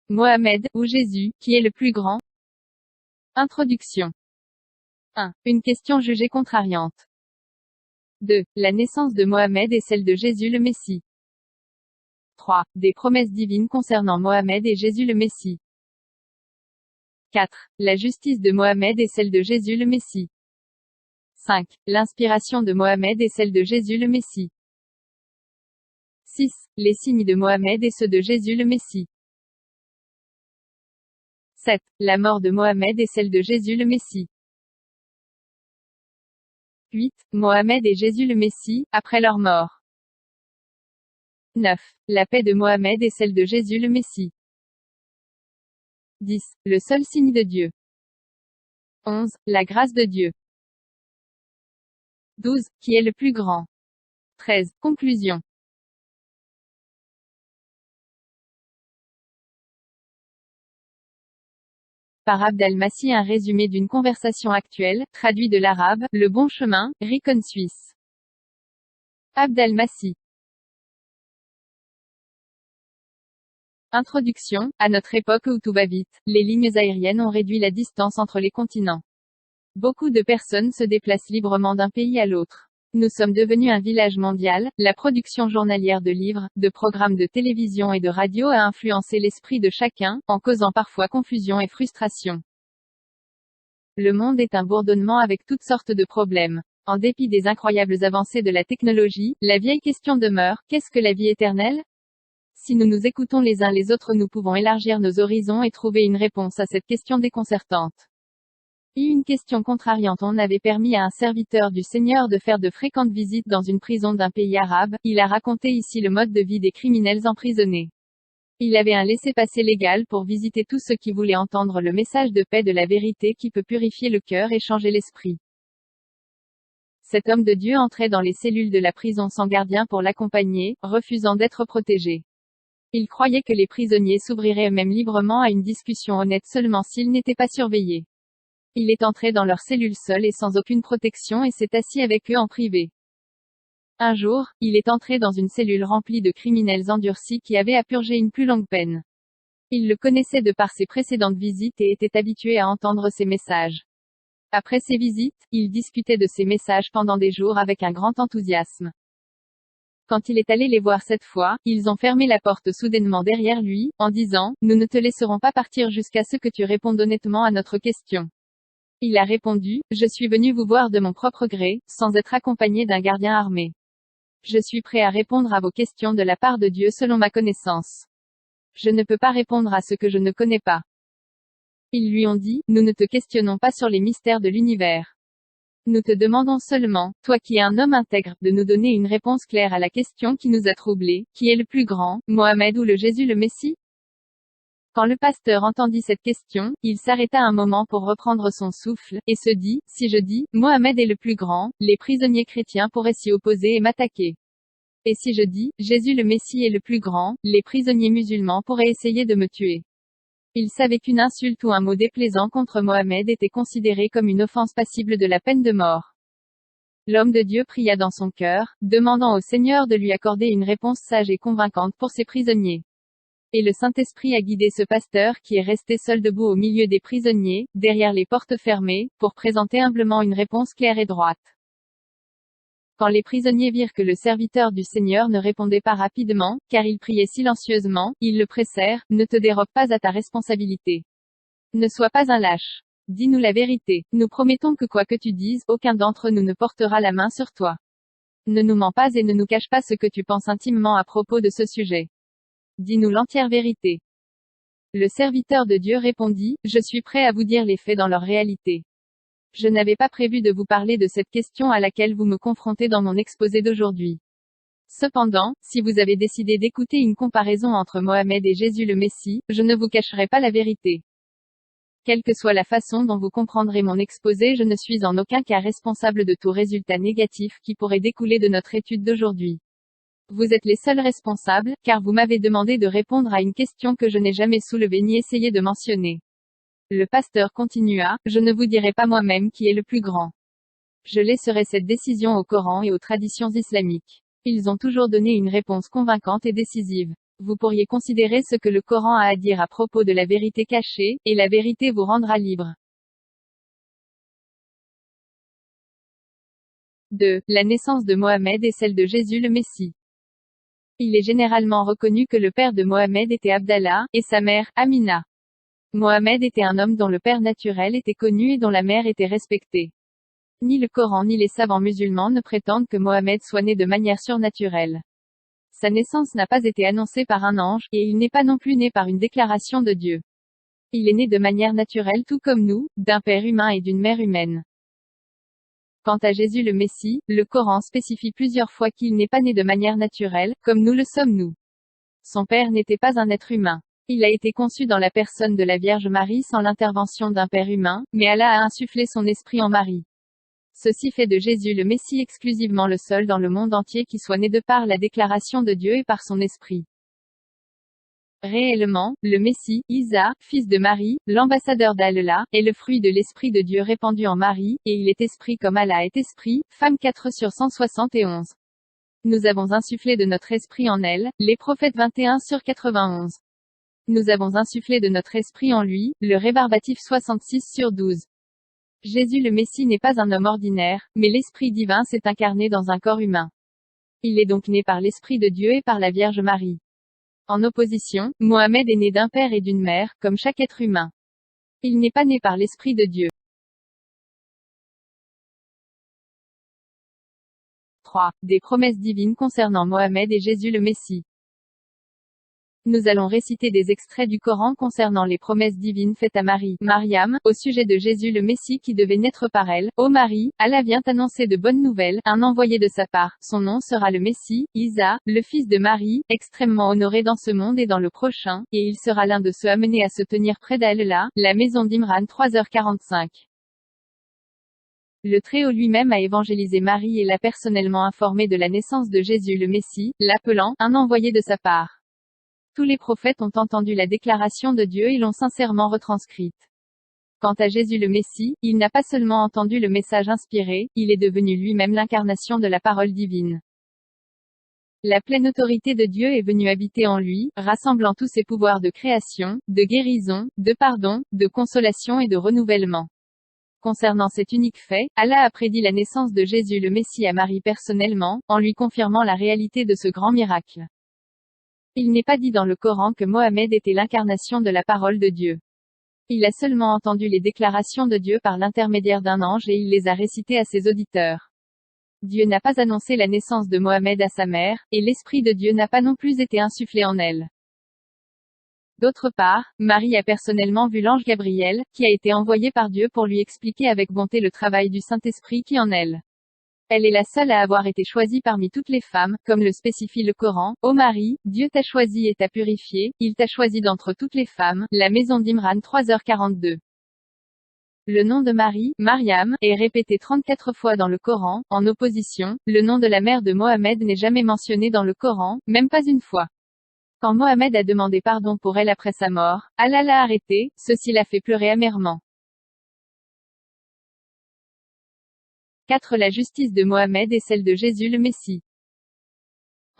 Mohamed, ou Jésus, qui est le plus grand? Introduction. 1. Une question jugée contrariante. 2. La naissance de Mohamed et celle de Jésus le Messie. 3. Des promesses divines concernant Mohamed et Jésus le Messie. 4. La justice de Mohamed et celle de Jésus le Messie. 5. L'inspiration de Mohamed et celle de Jésus le Messie. 6. Les signes de Mohamed et ceux de Jésus le Messie. 7. La mort de Mohamed et celle de Jésus le Messie. 8. Mohamed et Jésus le Messie, après leur mort. 9. La paix de Mohamed et celle de Jésus le Messie. 10. Le seul signe de Dieu. 11. La grâce de Dieu. 12. Qui est le plus grand? 13. Conclusion. Par Abd al-Masih, un résumé d'une conversation actuelle, traduit de l'arabe, Le Bon Chemin, Recon Suisse. Abd al-Masih. Introduction. À notre époque où tout va vite, les lignes aériennes ont réduit la distance entre les continents. Beaucoup de personnes se déplacent librement d'un pays à l'autre. Nous sommes devenus un village mondial. La production journalière de livres, de programmes de télévision et de radio a influencé l'esprit de chacun, en causant parfois confusion et frustration. Le monde est un bourdonnement avec toutes sortes de problèmes. En dépit des incroyables avancées de la technologie, la vieille question demeure, qu'est-ce que la vie éternelle? Si nous nous écoutons les uns les autres, nous pouvons élargir nos horizons et trouver une réponse à cette question déconcertante. Une question contrariante. On avait permis à un serviteur du Seigneur de faire de fréquentes visites dans une prison d'un pays arabe. Il a raconté ici le mode de vie des criminels emprisonnés. Il avait un laissez-passer légal pour visiter tous ceux qui voulaient entendre le message de paix de la vérité qui peut purifier le cœur et changer l'esprit. Cet homme de Dieu entrait dans les cellules de la prison sans gardien pour l'accompagner, refusant d'être protégé. Il croyait que les prisonniers s'ouvriraient eux-mêmes librement à une discussion honnête seulement s'ils n'étaient pas surveillés. Il est entré dans leur cellule seul et sans aucune protection et s'est assis avec eux en privé. Un jour, il est entré dans une cellule remplie de criminels endurcis qui avaient à purger une plus longue peine. Il le connaissait de par ses précédentes visites et était habitué à entendre ses messages. Après ces visites, il discutait de ces messages pendant des jours avec un grand enthousiasme. Quand il est allé les voir cette fois, ils ont fermé la porte soudainement derrière lui, en disant, « Nous ne te laisserons pas partir jusqu'à ce que tu répondes honnêtement à notre question. » Il a répondu, « Je suis venu vous voir de mon propre gré, sans être accompagné d'un gardien armé. Je suis prêt à répondre à vos questions de la part de Dieu selon ma connaissance. Je ne peux pas répondre à ce que je ne connais pas. » Ils lui ont dit, « Nous ne te questionnons pas sur les mystères de l'univers. Nous te demandons seulement, toi qui es un homme intègre, de nous donner une réponse claire à la question qui nous a troublés, qui est le plus grand, Mohamed ou le Jésus le Messie? » Quand le pasteur entendit cette question, il s'arrêta un moment pour reprendre son souffle, et se dit, « Si je dis, Mohamed est le plus grand, les prisonniers chrétiens pourraient s'y opposer et m'attaquer. Et si je dis, Jésus le Messie est le plus grand, les prisonniers musulmans pourraient essayer de me tuer. » Il savait qu'une insulte ou un mot déplaisant contre Mohamed était considéré comme une offense passible de la peine de mort. L'homme de Dieu pria dans son cœur, demandant au Seigneur de lui accorder une réponse sage et convaincante pour ses prisonniers. Et le Saint-Esprit a guidé ce pasteur qui est resté seul debout au milieu des prisonniers, derrière les portes fermées, pour présenter humblement une réponse claire et droite. Quand les prisonniers virent que le serviteur du Seigneur ne répondait pas rapidement, car il priait silencieusement, ils le pressèrent, « Ne te dérobe pas à ta responsabilité. Ne sois pas un lâche. Dis-nous la vérité. Nous promettons que quoi que tu dises, aucun d'entre nous ne portera la main sur toi. Ne nous mens pas et ne nous cache pas ce que tu penses intimement à propos de ce sujet. Dis-nous l'entière vérité. » Le serviteur de Dieu répondit, « Je suis prêt à vous dire les faits dans leur réalité. Je n'avais pas prévu de vous parler de cette question à laquelle vous me confrontez dans mon exposé d'aujourd'hui. Cependant, si vous avez décidé d'écouter une comparaison entre Mohamed et Jésus le Messie, je ne vous cacherai pas la vérité. Quelle que soit la façon dont vous comprendrez mon exposé, je ne suis en aucun cas responsable de tout résultat négatif qui pourrait découler de notre étude d'aujourd'hui. Vous êtes les seuls responsables, car vous m'avez demandé de répondre à une question que je n'ai jamais soulevée ni essayé de mentionner. » Le pasteur continua, « Je ne vous dirai pas moi-même qui est le plus grand. Je laisserai cette décision au Coran et aux traditions islamiques. Ils ont toujours donné une réponse convaincante et décisive. Vous pourriez considérer ce que le Coran a à dire à propos de la vérité cachée, et la vérité vous rendra libre. 2. La naissance de Mohammed et celle de Jésus le Messie. Il est généralement reconnu que le père de Mohammed était Abdallah, et sa mère, Amina. Mohammed était un homme dont le père naturel était connu et dont la mère était respectée. Ni le Coran ni les savants musulmans ne prétendent que Mohammed soit né de manière surnaturelle. Sa naissance n'a pas été annoncée par un ange, et il n'est pas non plus né par une déclaration de Dieu. Il est né de manière naturelle tout comme nous, d'un père humain et d'une mère humaine. Quant à Jésus le Messie, le Coran spécifie plusieurs fois qu'il n'est pas né de manière naturelle, comme nous le sommes nous. Son père n'était pas un être humain. Il a été conçu dans la personne de la Vierge Marie sans l'intervention d'un père humain, mais Allah a insufflé son esprit en Marie. Ceci fait de Jésus le Messie exclusivement le seul dans le monde entier qui soit né de par la déclaration de Dieu et par son esprit. Réellement, le Messie, Isa, fils de Marie, l'ambassadeur d'Allah, est le fruit de l'Esprit de Dieu répandu en Marie, et il est esprit comme Allah est esprit, femme 4 sur 171. Nous avons insufflé de notre esprit en elle, les prophètes 21 sur 91. Nous avons insufflé de notre esprit en lui, le rébarbatif 66 sur 12. Jésus le Messie n'est pas un homme ordinaire, mais l'Esprit divin s'est incarné dans un corps humain. Il est donc né par l'Esprit de Dieu et par la Vierge Marie. En opposition, Mohammed est né d'un père et d'une mère, comme chaque être humain. Il n'est pas né par l'Esprit de Dieu. 3. Des promesses divines concernant Mohammed et Jésus le Messie. Nous allons réciter des extraits du Coran concernant les promesses divines faites à Marie, Mariam, au sujet de Jésus le Messie qui devait naître par elle. Ô Marie, Allah vient annoncer de bonnes nouvelles, un envoyé de sa part. Son nom sera le Messie, Isa, le fils de Marie, extrêmement honoré dans ce monde et dans le prochain, et il sera l'un de ceux amenés à se tenir près d'Allah, la maison d'Imran 3h45. Le Très-Haut lui-même a évangélisé Marie et l'a personnellement informé de la naissance de Jésus le Messie, l'appelant un envoyé de sa part. Tous les prophètes ont entendu la déclaration de Dieu et l'ont sincèrement retranscrite. Quant à Jésus le Messie, il n'a pas seulement entendu le message inspiré, il est devenu lui-même l'incarnation de la parole divine. La pleine autorité de Dieu est venue habiter en lui, rassemblant tous ses pouvoirs de création, de guérison, de pardon, de consolation et de renouvellement. Concernant cet unique fait, Allah a prédit la naissance de Jésus le Messie à Marie personnellement, en lui confirmant la réalité de ce grand miracle. Il n'est pas dit dans le Coran que Mohammed était l'incarnation de la parole de Dieu. Il a seulement entendu les déclarations de Dieu par l'intermédiaire d'un ange et il les a récitées à ses auditeurs. Dieu n'a pas annoncé la naissance de Mohammed à sa mère, et l'Esprit de Dieu n'a pas non plus été insufflé en elle. D'autre part, Marie a personnellement vu l'ange Gabriel, qui a été envoyé par Dieu pour lui expliquer avec bonté le travail du Saint-Esprit qui en elle. Elle est la seule à avoir été choisie parmi toutes les femmes, comme le spécifie le Coran. Ô Marie, Dieu t'a choisi et t'a purifié, il t'a choisi d'entre toutes les femmes, la maison d'Imran 3h42. Le nom de Marie, Mariam, est répété 34 fois dans le Coran. En opposition, le nom de la mère de Mohammed n'est jamais mentionné dans le Coran, même pas une fois. Quand Mohammed a demandé pardon pour elle après sa mort, Allah l'a arrêté, ceci l'a fait pleurer amèrement. 4. La justice de Mohammed et celle de Jésus le Messie.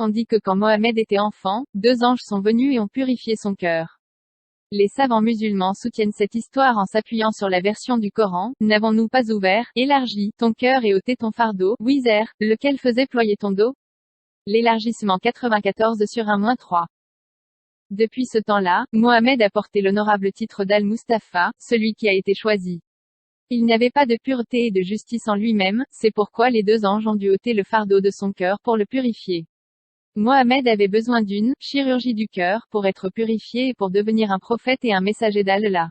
On dit que quand Mohammed était enfant, 2 anges sont venus et ont purifié son cœur. Les savants musulmans soutiennent cette histoire en s'appuyant sur la version du Coran. N'avons-nous pas ouvert, élargi, ton cœur et ôté ton fardeau, Wizard, lequel faisait ployer ton dos? L'élargissement 94 sur 1-3. Depuis ce temps-là, Mohammed a porté l'honorable titre d'Al-Mustafa, celui qui a été choisi. Il n'avait pas de pureté et de justice en lui-même, c'est pourquoi les 2 anges ont dû ôter le fardeau de son cœur pour le purifier. Mohammed avait besoin d'une chirurgie du cœur pour être purifié et pour devenir un prophète et un messager d'Allah.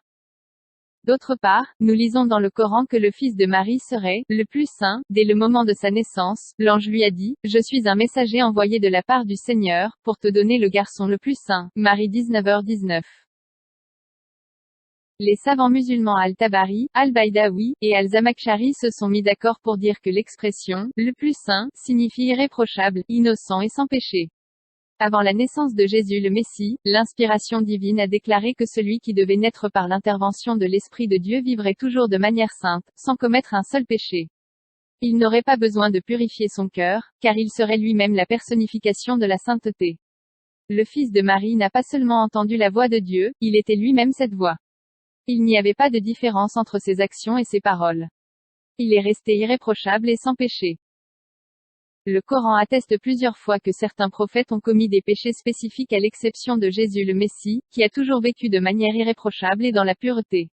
D'autre part, nous lisons dans le Coran que le fils de Marie serait le plus saint. Dès le moment de sa naissance, l'ange lui a dit, je suis un messager envoyé de la part du Seigneur, pour te donner le garçon le plus saint. Marie 19h19. Les savants musulmans Al-Tabari, Al-Baydawi, et Al-Zamakhshari se sont mis d'accord pour dire que l'expression « le plus saint » signifie irréprochable, innocent et sans péché. Avant la naissance de Jésus le Messie, l'inspiration divine a déclaré que celui qui devait naître par l'intervention de l'Esprit de Dieu vivrait toujours de manière sainte, sans commettre un seul péché. Il n'aurait pas besoin de purifier son cœur, car il serait lui-même la personnification de la sainteté. Le fils de Marie n'a pas seulement entendu la voix de Dieu, il était lui-même cette voix. Il n'y avait pas de différence entre ses actions et ses paroles. Il est resté irréprochable et sans péché. Le Coran atteste plusieurs fois que certains prophètes ont commis des péchés spécifiques à l'exception de Jésus le Messie, qui a toujours vécu de manière irréprochable et dans la pureté.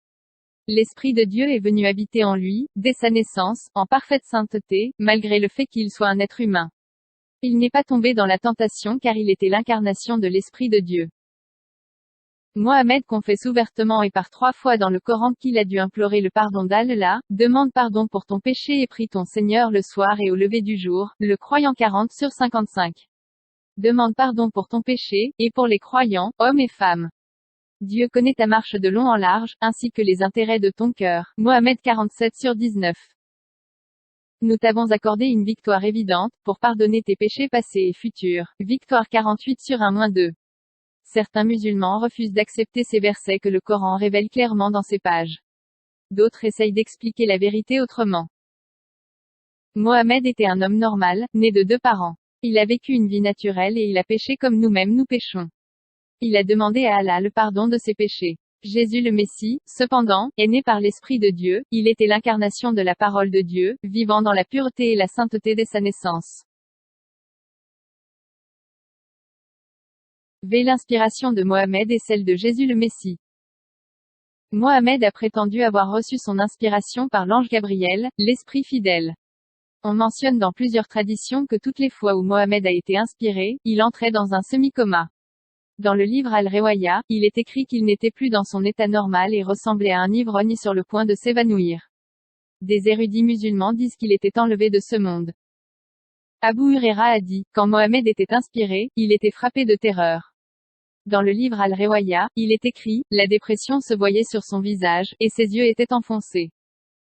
L'Esprit de Dieu est venu habiter en lui, dès sa naissance, en parfaite sainteté, malgré le fait qu'il soit un être humain. Il n'est pas tombé dans la tentation car il était l'incarnation de l'Esprit de Dieu. Mohammed confesse ouvertement et par 3 fois dans le Coran qu'il a dû implorer le pardon d'Allah, demande pardon pour ton péché et prie ton Seigneur le soir et au lever du jour, le croyant 40 sur 55. Demande pardon pour ton péché, et pour les croyants, hommes et femmes. Dieu connaît ta marche de long en large, ainsi que les intérêts de ton cœur. Mohammed 47 sur 19. Nous t'avons accordé une victoire évidente, pour pardonner tes péchés passés et futurs. Victoire 48 sur 1-2. Certains musulmans refusent d'accepter ces versets que le Coran révèle clairement dans ces pages. D'autres essayent d'expliquer la vérité autrement. Mohammed était un homme normal, né de 2 parents. Il a vécu une vie naturelle et il a péché comme nous-mêmes nous péchons. Il a demandé à Allah le pardon de ses péchés. Jésus le Messie, cependant, est né par l'Esprit de Dieu, il était l'incarnation de la parole de Dieu, vivant dans la pureté et la sainteté dès sa naissance. L'inspiration de Mohammed et celle de Jésus le Messie. Mohammed a prétendu avoir reçu son inspiration par l'ange Gabriel, l'Esprit fidèle. On mentionne dans plusieurs traditions que toutes les fois où Mohammed a été inspiré, il entrait dans un semi-coma. Dans le livre Al-Riwaya, il est écrit qu'il n'était plus dans son état normal et ressemblait à un ivrogne sur le point de s'évanouir. Des érudits musulmans disent qu'il était enlevé de ce monde. Abu Huraira a dit, quand Mohammed était inspiré, il était frappé de terreur. Dans le livre Al-Riwaya, il est écrit, la dépression se voyait sur son visage, et ses yeux étaient enfoncés.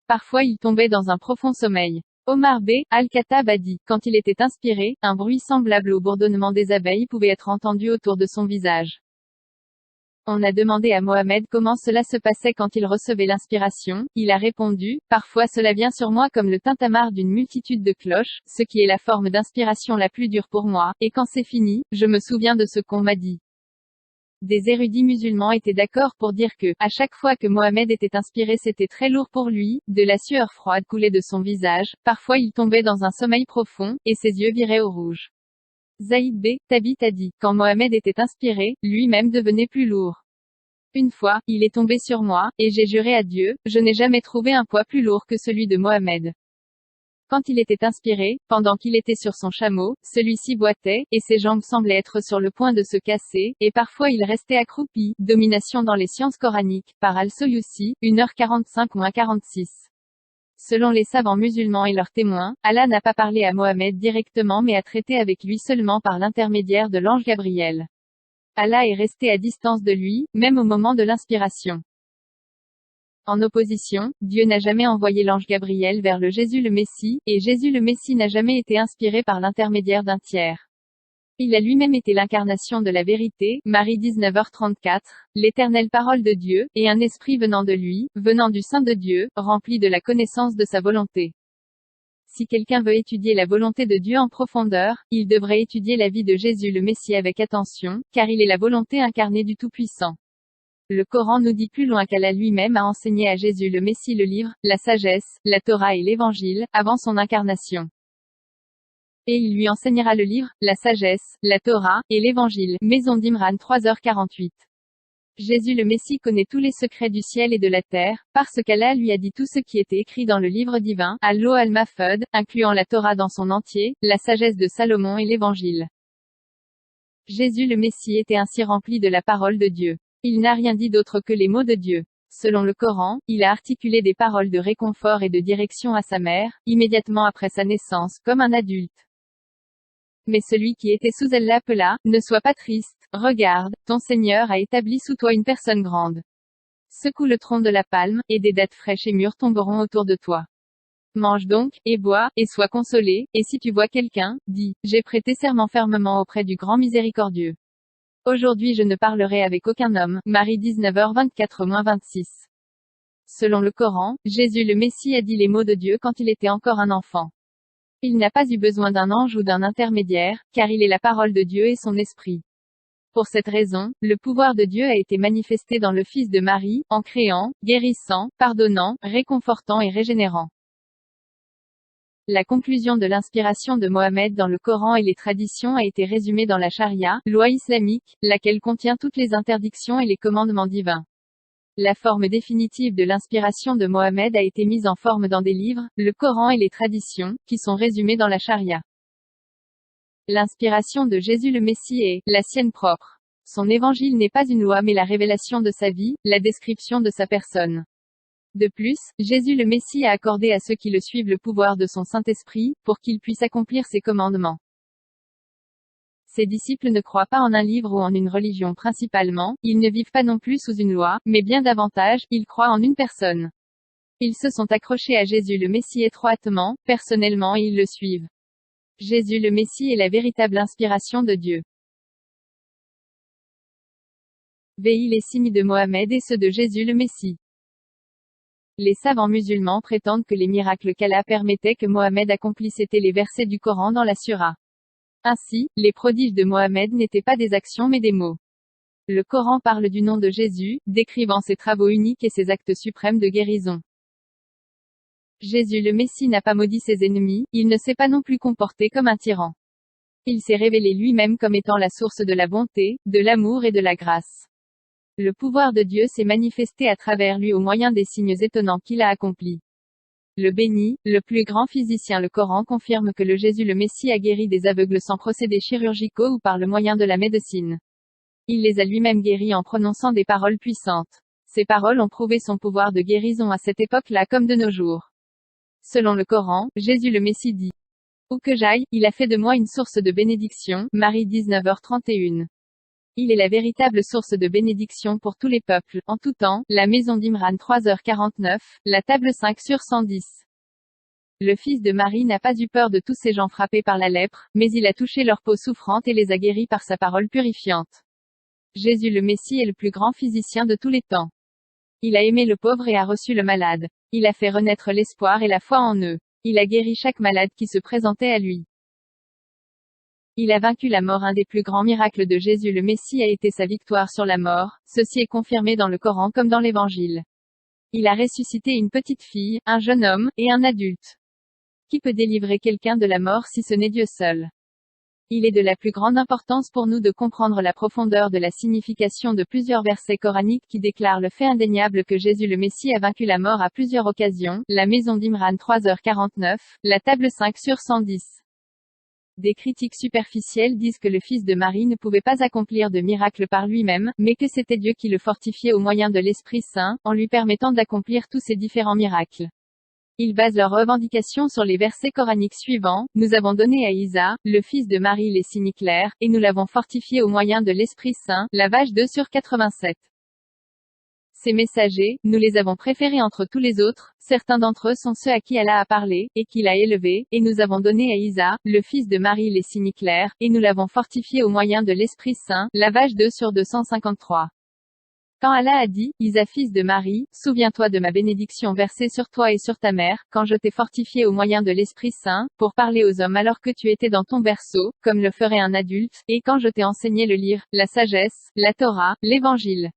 Parfois il tombait dans un profond sommeil. Omar B. Al-Khattab a dit, quand il était inspiré, un bruit semblable au bourdonnement des abeilles pouvait être entendu autour de son visage. On a demandé à Mohammed comment cela se passait quand il recevait l'inspiration, il a répondu, parfois cela vient sur moi comme le tintamarre d'une multitude de cloches, ce qui est la forme d'inspiration la plus dure pour moi, et quand c'est fini, je me souviens de ce qu'on m'a dit. Des érudits musulmans étaient d'accord pour dire que, à chaque fois que Mohammed était inspiré c'était très lourd pour lui, de la sueur froide coulait de son visage, parfois il tombait dans un sommeil profond, et ses yeux viraient au rouge. Zaïd B. Thabit a dit, quand Mohammed était inspiré, lui-même devenait plus lourd. Une fois, il est tombé sur moi, et j'ai juré à Dieu, je n'ai jamais trouvé un poids plus lourd que celui de Mohammed. Quand il était inspiré, pendant qu'il était sur son chameau, celui-ci boitait, et ses jambes semblaient être sur le point de se casser, et parfois il restait accroupi. Domination dans les sciences coraniques, par Al-Soyusi, 1h45-46. Selon les savants musulmans et leurs témoins, Allah n'a pas parlé à Mohammed directement mais a traité avec lui seulement par l'intermédiaire de l'ange Gabriel. Allah est resté à distance de lui, même au moment de l'inspiration. En opposition, Dieu n'a jamais envoyé l'ange Gabriel vers le Jésus le Messie, et Jésus le Messie n'a jamais été inspiré par l'intermédiaire d'un tiers. Il a lui-même été l'incarnation de la vérité, Marie 19h34, l'éternelle parole de Dieu, et un esprit venant de lui, venant du sein de Dieu, rempli de la connaissance de sa volonté. Si quelqu'un veut étudier la volonté de Dieu en profondeur, il devrait étudier la vie de Jésus le Messie avec attention, car il est la volonté incarnée du Tout-Puissant. Le Coran nous dit plus loin qu'Allah lui-même a enseigné à Jésus le Messie le livre, la sagesse, la Torah et l'Évangile, avant son incarnation. Et il lui enseignera le livre, la sagesse, la Torah, et l'Évangile. Maison d'Imran 3h48. Jésus le Messie connaît tous les secrets du ciel et de la terre, parce qu'Allah lui a dit tout ce qui était écrit dans le livre divin, Al-Lo al-Mahfud, incluant la Torah dans son entier, la sagesse de Salomon et l'Évangile. Jésus le Messie était ainsi rempli de la parole de Dieu. Il n'a rien dit d'autre que les mots de Dieu. Selon le Coran, il a articulé des paroles de réconfort et de direction à sa mère, immédiatement après sa naissance, comme un adulte. Mais celui qui était sous elle l'appela, ne sois pas triste, regarde, ton Seigneur a établi sous toi une personne grande. Secoue le tronc de la palme, et des dattes fraîches et mûres tomberont autour de toi. Mange donc, et bois, et sois consolé, et si tu vois quelqu'un, dis, j'ai prêté serment fermement auprès du grand miséricordieux. Aujourd'hui je ne parlerai avec aucun homme. Marie 19h24-26. Selon le Coran, Jésus le Messie a dit les mots de Dieu quand il était encore un enfant. Il n'a pas eu besoin d'un ange ou d'un intermédiaire, car il est la parole de Dieu et son esprit. Pour cette raison, le pouvoir de Dieu a été manifesté dans le Fils de Marie, en créant, guérissant, pardonnant, réconfortant et régénérant. La conclusion de l'inspiration de Mohammed dans le Coran et les traditions a été résumée dans la charia, loi islamique, laquelle contient toutes les interdictions et les commandements divins. La forme définitive de l'inspiration de Mohammed a été mise en forme dans des livres, le Coran et les traditions, qui sont résumés dans la charia. L'inspiration de Jésus le Messie est la sienne propre. Son évangile n'est pas une loi mais la révélation de sa vie, la description de sa personne. De plus, Jésus le Messie a accordé à ceux qui le suivent le pouvoir de son Saint-Esprit, pour qu'ils puissent accomplir ses commandements. Ses disciples ne croient pas en un livre ou en une religion principalement, ils ne vivent pas non plus sous une loi, mais bien davantage, ils croient en une personne. Ils se sont accrochés à Jésus le Messie étroitement, personnellement et ils le suivent. Jésus le Messie est la véritable inspiration de Dieu. VI les signes de Mohammed et ceux de Jésus le Messie. Les savants musulmans prétendent que les miracles qu'Allah permettait que Mohammed accomplisse étaient les versets du Coran dans la Surah. Ainsi, les prodiges de Mohammed n'étaient pas des actions mais des mots. Le Coran parle du nom de Jésus, décrivant ses travaux uniques et ses actes suprêmes de guérison. Jésus le Messie n'a pas maudit ses ennemis, il ne s'est pas non plus comporté comme un tyran. Il s'est révélé lui-même comme étant la source de la bonté, de l'amour et de la grâce. Le pouvoir de Dieu s'est manifesté à travers lui au moyen des signes étonnants qu'il a accomplis. Le béni, le plus grand physicien le Coran confirme que le Jésus le Messie a guéri des aveugles sans procédés chirurgicaux ou par le moyen de la médecine. Il les a lui-même guéris en prononçant des paroles puissantes. Ces paroles ont prouvé son pouvoir de guérison à cette époque-là comme de nos jours. Selon le Coran, Jésus le Messie dit: où que j'aille, il a fait de moi une source de bénédiction. Marie 19h31. Il est la véritable source de bénédiction pour tous les peuples, en tout temps. La maison d'Imran 3h49, la table 5/110. Le fils de Marie n'a pas eu peur de tous ces gens frappés par la lèpre, mais il a touché leur peau souffrante et les a guéris par sa parole purifiante. Jésus le Messie est le plus grand physicien de tous les temps. Il a aimé le pauvre et a reçu le malade. Il a fait renaître l'espoir et la foi en eux. Il a guéri chaque malade qui se présentait à lui. Il a vaincu la mort. Un des plus grands miracles de Jésus le Messie a été sa victoire sur la mort, ceci est confirmé dans le Coran comme dans l'Évangile. Il a ressuscité une petite fille, un jeune homme, et un adulte. Qui peut délivrer quelqu'un de la mort si ce n'est Dieu seul? Il est de la plus grande importance pour nous de comprendre la profondeur de la signification de plusieurs versets coraniques qui déclarent le fait indéniable que Jésus le Messie a vaincu la mort à plusieurs occasions. La maison d'Imran 3h49, la table 5/110. Des critiques superficielles disent que le fils de Marie ne pouvait pas accomplir de miracles par lui-même, mais que c'était Dieu qui le fortifiait au moyen de l'Esprit Saint, en lui permettant d'accomplir tous ces différents miracles. Ils basent leurs revendications sur les versets coraniques suivants: nous avons donné à Isa, le fils de Marie, les signes clairs, et nous l'avons fortifié au moyen de l'Esprit Saint. La page 2/87. Ces messagers, nous les avons préférés entre tous les autres, certains d'entre eux sont ceux à qui Allah a parlé, et qu'il a élevés, et nous avons donné à Isa, le fils de Marie, les signes clairs, et nous l'avons fortifié au moyen de l'Esprit Saint. La page 2/253. Quand Allah a dit: Isa fils de Marie, souviens-toi de ma bénédiction versée sur toi et sur ta mère, quand je t'ai fortifié au moyen de l'Esprit Saint, pour parler aux hommes alors que tu étais dans ton berceau, comme le ferait un adulte, et quand je t'ai enseigné le lire, la sagesse, la Torah, l'Évangile.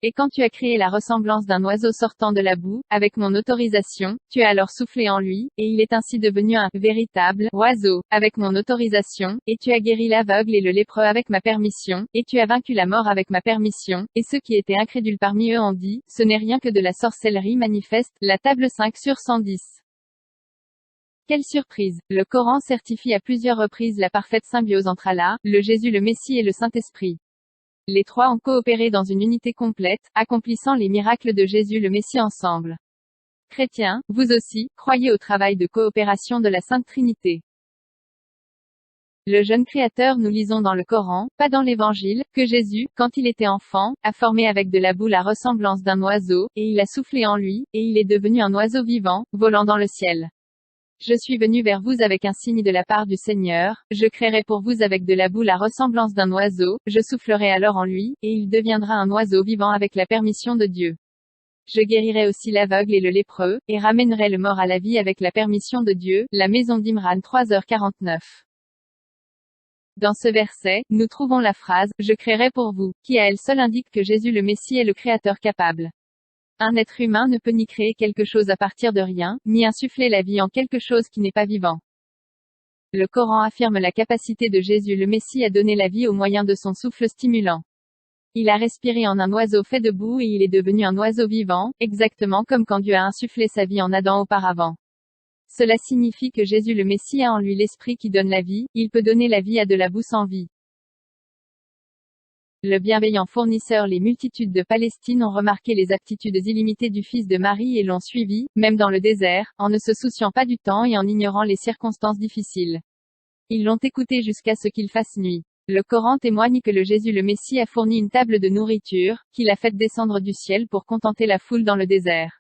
Et quand tu as créé la ressemblance d'un oiseau sortant de la boue, avec mon autorisation, tu as alors soufflé en lui, et il est ainsi devenu un véritable oiseau, avec mon autorisation, et tu as guéri l'aveugle et le lépreux avec ma permission, et tu as vaincu la mort avec ma permission, et ceux qui étaient incrédules parmi eux ont dit: ce n'est rien que de la sorcellerie manifeste. La table 5/110. Quelle surprise! Le Coran certifie à plusieurs reprises la parfaite symbiose entre Allah, le Jésus le Messie et le Saint-Esprit. Les trois ont coopéré dans une unité complète, accomplissant les miracles de Jésus le Messie ensemble. Chrétiens, vous aussi, croyez au travail de coopération de la Sainte Trinité. Le jeune Créateur, nous lisons dans le Coran, pas dans l'Évangile, que Jésus, quand il était enfant, a formé avec de la boue la ressemblance d'un oiseau, et il a soufflé en lui, et il est devenu un oiseau vivant, volant dans le ciel. Je suis venu vers vous avec un signe de la part du Seigneur, je créerai pour vous avec de la boue la ressemblance d'un oiseau, je soufflerai alors en lui, et il deviendra un oiseau vivant avec la permission de Dieu. Je guérirai aussi l'aveugle et le lépreux, et ramènerai le mort à la vie avec la permission de Dieu. La maison d'Imran 3h49. Dans ce verset, nous trouvons la phrase « Je créerai pour vous », qui à elle seule indique que Jésus le Messie est le créateur capable. Un être humain ne peut ni créer quelque chose à partir de rien, ni insuffler la vie en quelque chose qui n'est pas vivant. Le Coran affirme la capacité de Jésus le Messie à donner la vie au moyen de son souffle stimulant. Il a respiré en un oiseau fait de boue et il est devenu un oiseau vivant, exactement comme quand Dieu a insufflé sa vie en Adam auparavant. Cela signifie que Jésus le Messie a en lui l'esprit qui donne la vie, il peut donner la vie à de la boue sans vie. Le bienveillant fournisseur. Les multitudes de Palestine ont remarqué les aptitudes illimitées du fils de Marie et l'ont suivi, même dans le désert, en ne se souciant pas du temps et en ignorant les circonstances difficiles. Ils l'ont écouté jusqu'à ce qu'il fasse nuit. Le Coran témoigne que le Jésus le Messie a fourni une table de nourriture, qu'il a fait descendre du ciel pour contenter la foule dans le désert.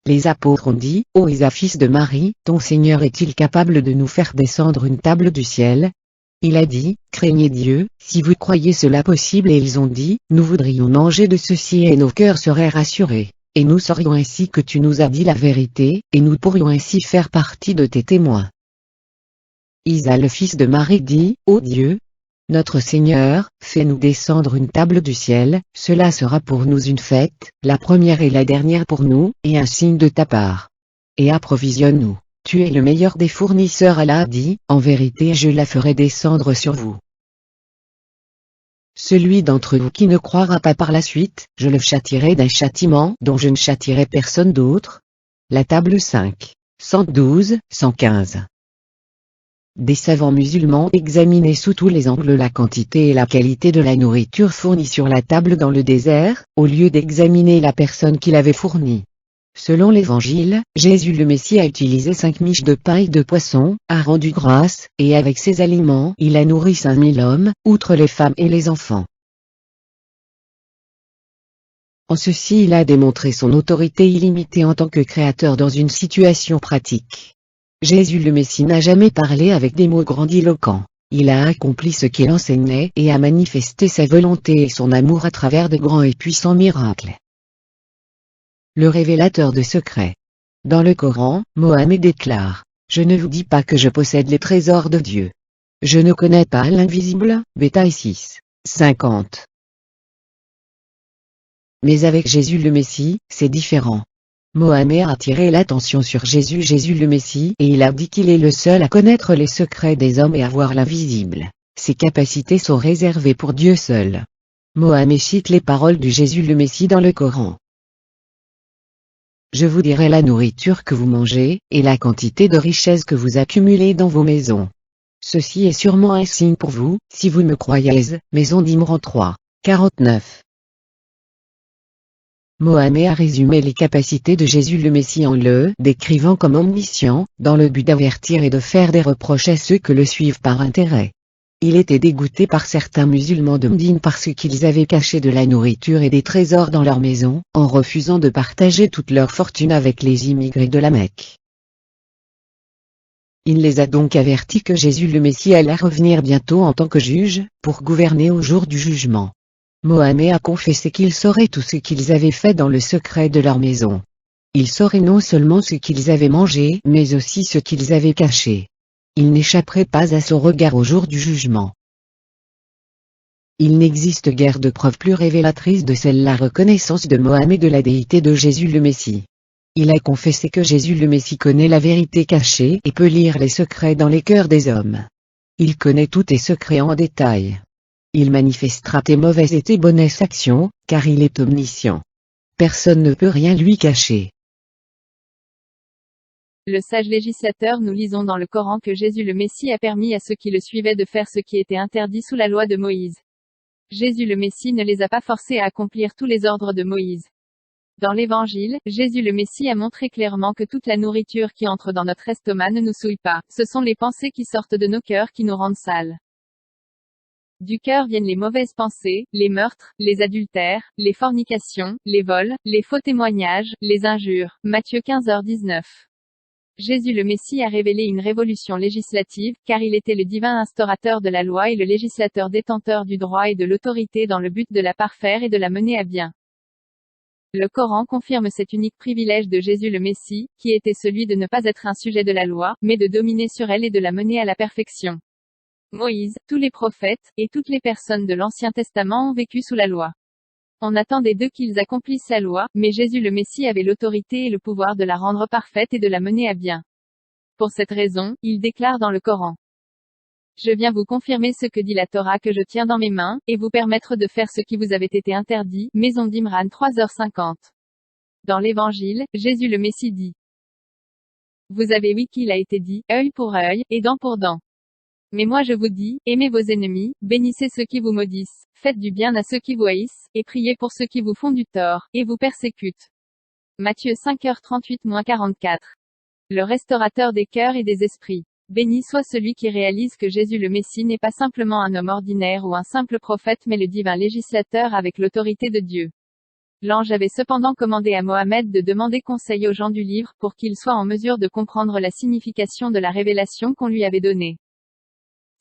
Les apôtres ont dit, ô Isa fils de Marie, ton Seigneur est-il capable de nous faire descendre une table du ciel? Il a dit, craignez Dieu, si vous croyez cela possible et ils ont dit, nous voudrions manger de ceci et nos cœurs seraient rassurés. Et nous saurions ainsi que tu nous as dit la vérité, et nous pourrions ainsi faire partie de tes témoins. Isa le fils de Marie dit, ô Dieu, notre Seigneur, fais-nous descendre une table du ciel, cela sera pour nous une fête, la première et la dernière pour nous, et un signe de ta part. Et approvisionne-nous. Tu es le meilleur des fournisseurs. Allah a dit, en vérité je la ferai descendre sur vous. Celui d'entre vous qui ne croira pas par la suite, je le châtierai d'un châtiment dont je ne châtierai personne d'autre. La table 5. 112-115. Des savants musulmans examinaient sous tous les angles la quantité et la qualité de la nourriture fournie sur la table dans le désert, au lieu d'examiner la personne qui l'avait fournie. Selon l'Évangile, Jésus le Messie a utilisé 5 miches de pain et de poisson, a rendu grâce, et avec ces aliments il a nourri 5000 hommes, outre les femmes et les enfants. En ceci il a démontré son autorité illimitée en tant que créateur dans une situation pratique. Jésus le Messie n'a jamais parlé avec des mots grandiloquents. Il a accompli ce qu'il enseignait et a manifesté sa volonté et son amour à travers de grands et puissants miracles. Le révélateur de secrets. Dans le Coran, Mohammed déclare, « Je ne vous dis pas que je possède les trésors de Dieu. Je ne connais pas l'invisible, Bétail 6, 50. Mais avec Jésus le Messie, c'est différent. Mohammed a attiré l'attention sur Jésus le Messie et il a dit qu'il est le seul à connaître les secrets des hommes et à voir l'invisible. Ses capacités sont réservées pour Dieu seul. Mohammed cite les paroles du Jésus le Messie dans le Coran. Je vous dirai la nourriture que vous mangez, et la quantité de richesses que vous accumulez dans vos maisons. Ceci est sûrement un signe pour vous, si vous me croyez. Maison d'Imran 3, 49. Mohammed a résumé les capacités de Jésus le Messie en le décrivant comme omniscient, dans le but d'avertir et de faire des reproches à ceux que le suivent par intérêt. Il était dégoûté par certains musulmans de Médine parce qu'ils avaient caché de la nourriture et des trésors dans leur maison, en refusant de partager toute leur fortune avec les immigrés de la Mecque. Il les a donc avertis que Jésus le Messie allait revenir bientôt en tant que juge, pour gouverner au jour du jugement. Mohammed a confessé qu'il saurait tout ce qu'ils avaient fait dans le secret de leur maison. Il saurait non seulement ce qu'ils avaient mangé, mais aussi ce qu'ils avaient caché. Il n'échapperait pas à son regard au jour du jugement. Il n'existe guère de preuve plus révélatrice de la reconnaissance de Mohammed de la déité de Jésus le Messie. Il a confessé que Jésus le Messie connaît la vérité cachée et peut lire les secrets dans les cœurs des hommes. Il connaît tous tes secrets en détail. Il manifestera tes mauvaises et tes bonnes actions, car il est omniscient. Personne ne peut rien lui cacher. Le sage législateur. Nous lisons dans le Coran que Jésus le Messie a permis à ceux qui le suivaient de faire ce qui était interdit sous la loi de Moïse. Jésus le Messie ne les a pas forcés à accomplir tous les ordres de Moïse. Dans l'Évangile, Jésus le Messie a montré clairement que toute la nourriture qui entre dans notre estomac ne nous souille pas, ce sont les pensées qui sortent de nos cœurs qui nous rendent sales. Du cœur viennent les mauvaises pensées, les meurtres, les adultères, les fornications, les vols, les faux témoignages, les injures. Matthieu 15h19. Jésus le Messie a révélé une révolution législative, car il était le divin instaurateur de la loi et le législateur détenteur du droit et de l'autorité dans le but de la parfaire et de la mener à bien. Le Coran confirme cet unique privilège de Jésus le Messie, qui était celui de ne pas être un sujet de la loi, mais de dominer sur elle et de la mener à la perfection. Moïse, tous les prophètes, et toutes les personnes de l'Ancien Testament ont vécu sous la loi. On attendait d'eux qu'ils accomplissent la loi, mais Jésus le Messie avait l'autorité et le pouvoir de la rendre parfaite et de la mener à bien. Pour cette raison, il déclare dans le Coran: Je viens vous confirmer ce que dit la Torah que je tiens dans mes mains, et vous permettre de faire ce qui vous avait été interdit. Maison d'Imran 3h50. Dans l'Évangile, Jésus le Messie dit: Vous avez oui qu'il a été dit, œil pour œil, et dent pour dent. Mais moi je vous dis, aimez vos ennemis, bénissez ceux qui vous maudissent, faites du bien à ceux qui vous haïssent, et priez pour ceux qui vous font du tort, et vous persécutent. Matthieu 5h38-44. Le restaurateur des cœurs et des esprits. Béni soit celui qui réalise que Jésus le Messie n'est pas simplement un homme ordinaire ou un simple prophète mais le divin législateur avec l'autorité de Dieu. L'ange avait cependant commandé à Mohammed de demander conseil aux gens du livre pour qu'il soit en mesure de comprendre la signification de la révélation qu'on lui avait donnée.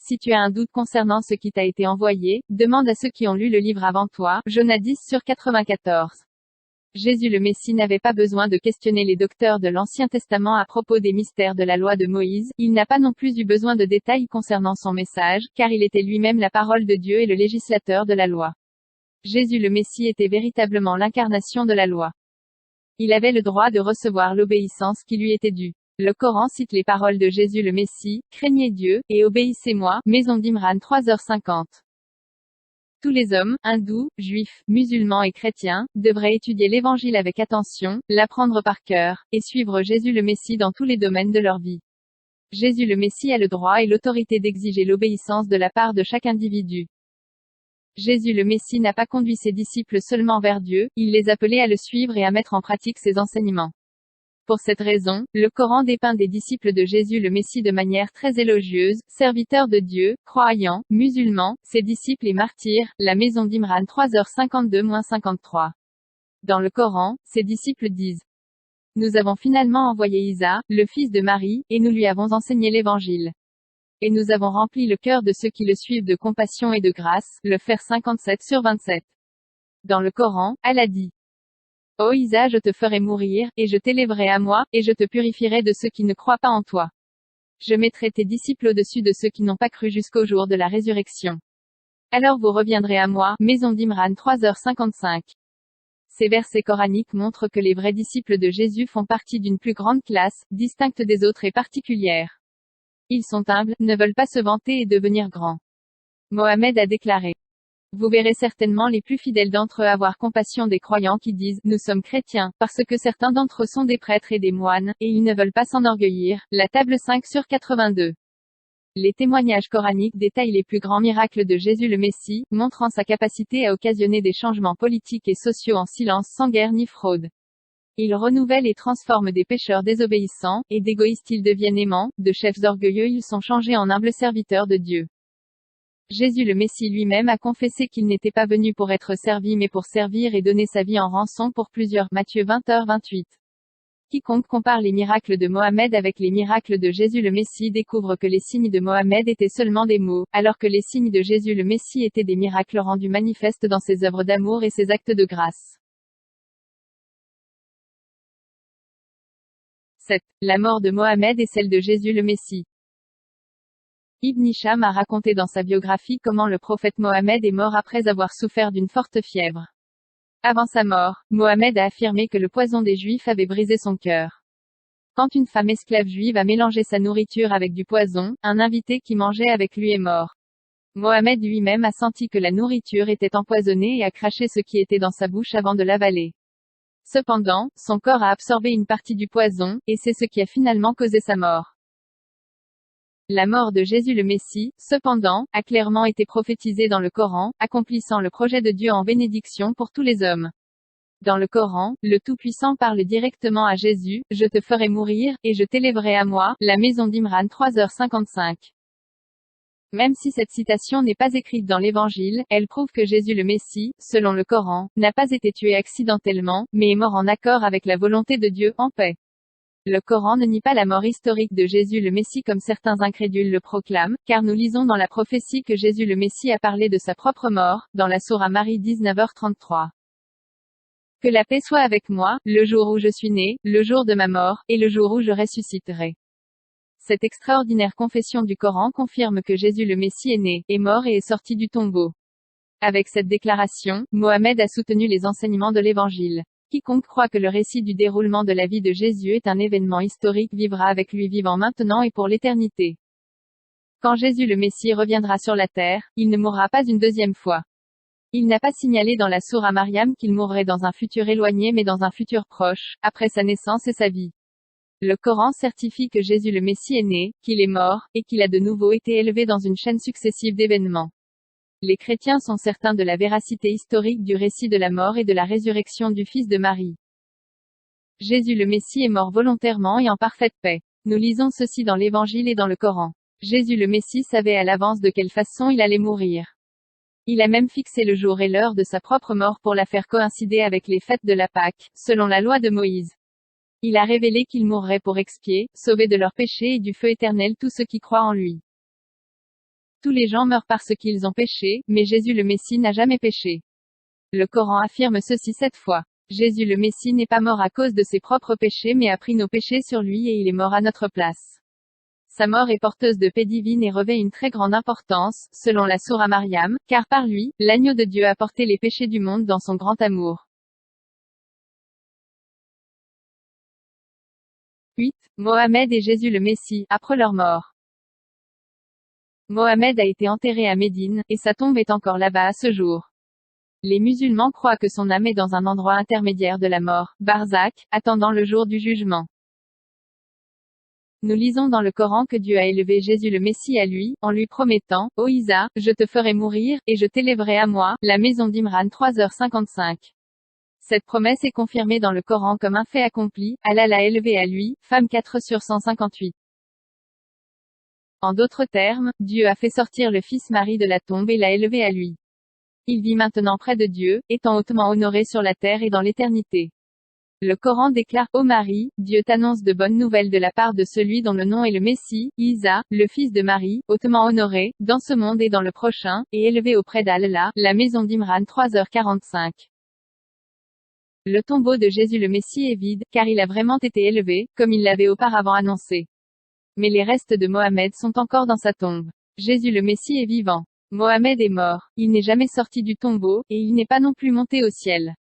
Si tu as un doute concernant ce qui t'a été envoyé, demande à ceux qui ont lu le livre avant toi. Jonas 10/94. Jésus le Messie n'avait pas besoin de questionner les docteurs de l'Ancien Testament à propos des mystères de la loi de Moïse, il n'a pas non plus eu besoin de détails concernant son message, car il était lui-même la parole de Dieu et le législateur de la loi. Jésus le Messie était véritablement l'incarnation de la loi. Il avait le droit de recevoir l'obéissance qui lui était due. Le Coran cite les paroles de Jésus le Messie: Craignez Dieu, et obéissez-moi. Maison d'Imran 3h50. Tous les hommes, hindous, juifs, musulmans et chrétiens, devraient étudier l'Évangile avec attention, l'apprendre par cœur, et suivre Jésus le Messie dans tous les domaines de leur vie. Jésus le Messie a le droit et l'autorité d'exiger l'obéissance de la part de chaque individu. Jésus le Messie n'a pas conduit ses disciples seulement vers Dieu, il les appelait à le suivre et à mettre en pratique ses enseignements. Pour cette raison, le Coran dépeint des disciples de Jésus le Messie de manière très élogieuse: serviteurs de Dieu, croyants, musulmans, ses disciples et martyrs. La maison d'Imran 3h52-53. Dans le Coran, ses disciples disent: Nous avons finalement envoyé Isa, le fils de Marie, et nous lui avons enseigné l'Évangile. Et nous avons rempli le cœur de ceux qui le suivent de compassion et de grâce. Le Fer 57/27. Dans le Coran, Allah dit: Ô Isa, je te ferai mourir, et je t'élèverai à moi, et je te purifierai de ceux qui ne croient pas en toi. Je mettrai tes disciples au-dessus de ceux qui n'ont pas cru jusqu'au jour de la résurrection. Alors vous reviendrez à moi. Maison d'Imran 3h55. Ces versets coraniques montrent que les vrais disciples de Jésus font partie d'une plus grande classe, distincte des autres et particulière. Ils sont humbles, ne veulent pas se vanter et devenir grands. Mohammed a déclaré: Vous verrez certainement les plus fidèles d'entre eux avoir compassion des croyants qui disent: Nous sommes chrétiens, parce que certains d'entre eux sont des prêtres et des moines, et ils ne veulent pas s'enorgueillir. La table 5/82. Les témoignages coraniques détaillent les plus grands miracles de Jésus le Messie, montrant sa capacité à occasionner des changements politiques et sociaux en silence sans guerre ni fraude. Il renouvelle et transforme des pécheurs désobéissants, et d'égoïstes ils deviennent aimants, de chefs orgueilleux ils sont changés en humbles serviteurs de Dieu. Jésus le Messie lui-même a confessé qu'il n'était pas venu pour être servi mais pour servir et donner sa vie en rançon pour plusieurs. Matthieu 20h28. Quiconque compare les miracles de Mohammed avec les miracles de Jésus le Messie découvre que les signes de Mohammed étaient seulement des mots, alors que les signes de Jésus le Messie étaient des miracles rendus manifestes dans ses œuvres d'amour et ses actes de grâce. 7. La mort de Mohammed et celle de Jésus le Messie. Ibn Hisham a raconté dans sa biographie comment le prophète Mohammed est mort après avoir souffert d'une forte fièvre. Avant sa mort, Mohammed a affirmé que le poison des Juifs avait brisé son cœur. Quand une femme esclave juive a mélangé sa nourriture avec du poison, un invité qui mangeait avec lui est mort. Mohammed lui-même a senti que la nourriture était empoisonnée et a craché ce qui était dans sa bouche avant de l'avaler. Cependant, son corps a absorbé une partie du poison, et c'est ce qui a finalement causé sa mort. La mort de Jésus le Messie, cependant, a clairement été prophétisée dans le Coran, accomplissant le projet de Dieu en bénédiction pour tous les hommes. Dans le Coran, le Tout-Puissant parle directement à Jésus: Je te ferai mourir, et je t'élèverai à moi. La maison d'Imran 3h55. Même si cette citation n'est pas écrite dans l'Évangile, elle prouve que Jésus le Messie, selon le Coran, n'a pas été tué accidentellement, mais est mort en accord avec la volonté de Dieu, en paix. Le Coran ne nie pas la mort historique de Jésus le Messie comme certains incrédules le proclament, car nous lisons dans la prophétie que Jésus le Messie a parlé de sa propre mort, dans la sourate Marie 19h33. Que la paix soit avec moi, le jour où je suis né, le jour de ma mort, et le jour où je ressusciterai. Cette extraordinaire confession du Coran confirme que Jésus le Messie est né, est mort et est sorti du tombeau. Avec cette déclaration, Mohammed a soutenu les enseignements de l'Évangile. Quiconque croit que le récit du déroulement de la vie de Jésus est un événement historique vivra avec lui vivant maintenant et pour l'éternité. Quand Jésus le Messie reviendra sur la terre, il ne mourra pas une deuxième fois. Il n'a pas signalé dans la sourate Maryam qu'il mourrait dans un futur éloigné mais dans un futur proche, après sa naissance et sa vie. Le Coran certifie que Jésus le Messie est né, qu'il est mort, et qu'il a de nouveau été élevé dans une chaîne successive d'événements. Les chrétiens sont certains de la véracité historique du récit de la mort et de la résurrection du fils de Marie. Jésus le Messie est mort volontairement et en parfaite paix. Nous lisons ceci dans l'Évangile et dans le Coran. Jésus le Messie savait à l'avance de quelle façon il allait mourir. Il a même fixé le jour et l'heure de sa propre mort pour la faire coïncider avec les fêtes de la Pâque, selon la loi de Moïse. Il a révélé qu'il mourrait pour expier, sauver de leurs péchés et du feu éternel tous ceux qui croient en lui. Tous les gens meurent parce qu'ils ont péché, mais Jésus le Messie n'a jamais péché. Le Coran affirme ceci 7 fois. Jésus le Messie n'est pas mort à cause de ses propres péchés mais a pris nos péchés sur lui et il est mort à notre place. Sa mort est porteuse de paix divine et revêt une très grande importance, selon la sourate Maryam, car par lui, l'agneau de Dieu a porté les péchés du monde dans son grand amour. 8. Mohammed et Jésus le Messie, après leur mort. Mohammed a été enterré à Médine, et sa tombe est encore là-bas à ce jour. Les musulmans croient que son âme est dans un endroit intermédiaire de la mort, Barzakh, attendant le jour du jugement. Nous lisons dans le Coran que Dieu a élevé Jésus le Messie à lui, en lui promettant, « Ô Isa, je te ferai mourir, et je t'élèverai à moi », la maison d'Imran 3h55. Cette promesse est confirmée dans le Coran comme un fait accompli, Allah l'a élevé à lui, Femme 4/158. En d'autres termes, Dieu a fait sortir le fils Marie de la tombe et l'a élevé à lui. Il vit maintenant près de Dieu, étant hautement honoré sur la terre et dans l'éternité. Le Coran déclare, Ô Marie, Dieu t'annonce de bonnes nouvelles de la part de celui dont le nom est le Messie, Isa, le fils de Marie, hautement honoré, dans ce monde et dans le prochain, et élevé auprès d'Allah, la maison d'Imran 3h45. Le tombeau de Jésus le Messie est vide, car il a vraiment été élevé, comme il l'avait auparavant annoncé. Mais les restes de Mohammed sont encore dans sa tombe. Jésus le Messie est vivant. Mohammed est mort. Il n'est jamais sorti du tombeau, et il n'est pas non plus monté au ciel.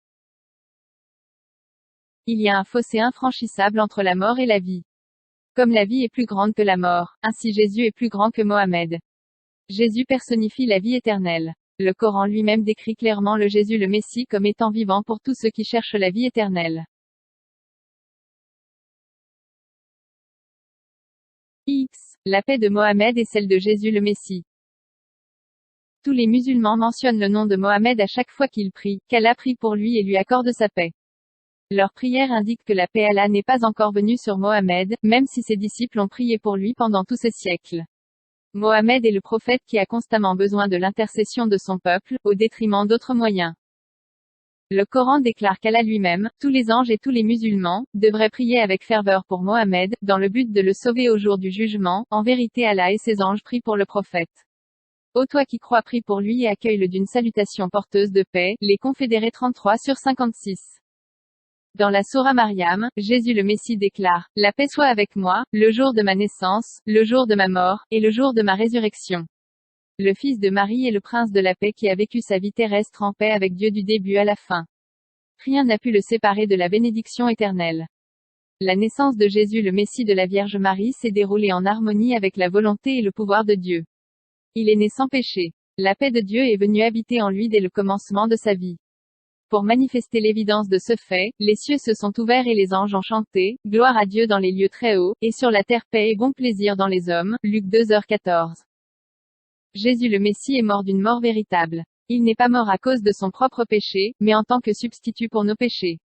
Il y a un fossé infranchissable entre la mort et la vie. Comme la vie est plus grande que la mort, ainsi Jésus est plus grand que Mohammed. Jésus personnifie la vie éternelle. Le Coran lui-même décrit clairement le Jésus le Messie comme étant vivant pour tous ceux qui cherchent la vie éternelle. X. La paix de Mohammed et celle de Jésus le Messie. Tous les musulmans mentionnent le nom de Mohammed à chaque fois qu'ils prient, qu'Allah prie pour lui et lui accorde sa paix. Leur prière indique que la paix Allah n'est pas encore venue sur Mohammed, même si ses disciples ont prié pour lui pendant tous ces siècles. Mohammed est le prophète qui a constamment besoin de l'intercession de son peuple, au détriment d'autres moyens. Le Coran déclare qu'Allah lui-même, tous les anges et tous les musulmans, devraient prier avec ferveur pour Mohammed, dans le but de le sauver au jour du jugement. En vérité Allah et ses anges prient pour le prophète. Ô toi qui crois, prie pour lui et accueille-le d'une salutation porteuse de paix. Les Confédérés 33/56. Dans la sourate Maryam, Jésus le Messie déclare, « La paix soit avec moi, le jour de ma naissance, le jour de ma mort, et le jour de ma résurrection. » Le fils de Marie est le prince de la paix qui a vécu sa vie terrestre en paix avec Dieu du début à la fin. Rien n'a pu le séparer de la bénédiction éternelle. La naissance de Jésus le Messie de la Vierge Marie s'est déroulée en harmonie avec la volonté et le pouvoir de Dieu. Il est né sans péché. La paix de Dieu est venue habiter en lui dès le commencement de sa vie. Pour manifester l'évidence de ce fait, les cieux se sont ouverts et les anges ont chanté, gloire à Dieu dans les lieux très hauts, et sur la terre paix et bon plaisir dans les hommes. Luc 2h14. Jésus le Messie est mort d'une mort véritable. Il n'est pas mort à cause de son propre péché, mais en tant que substitut pour nos péchés.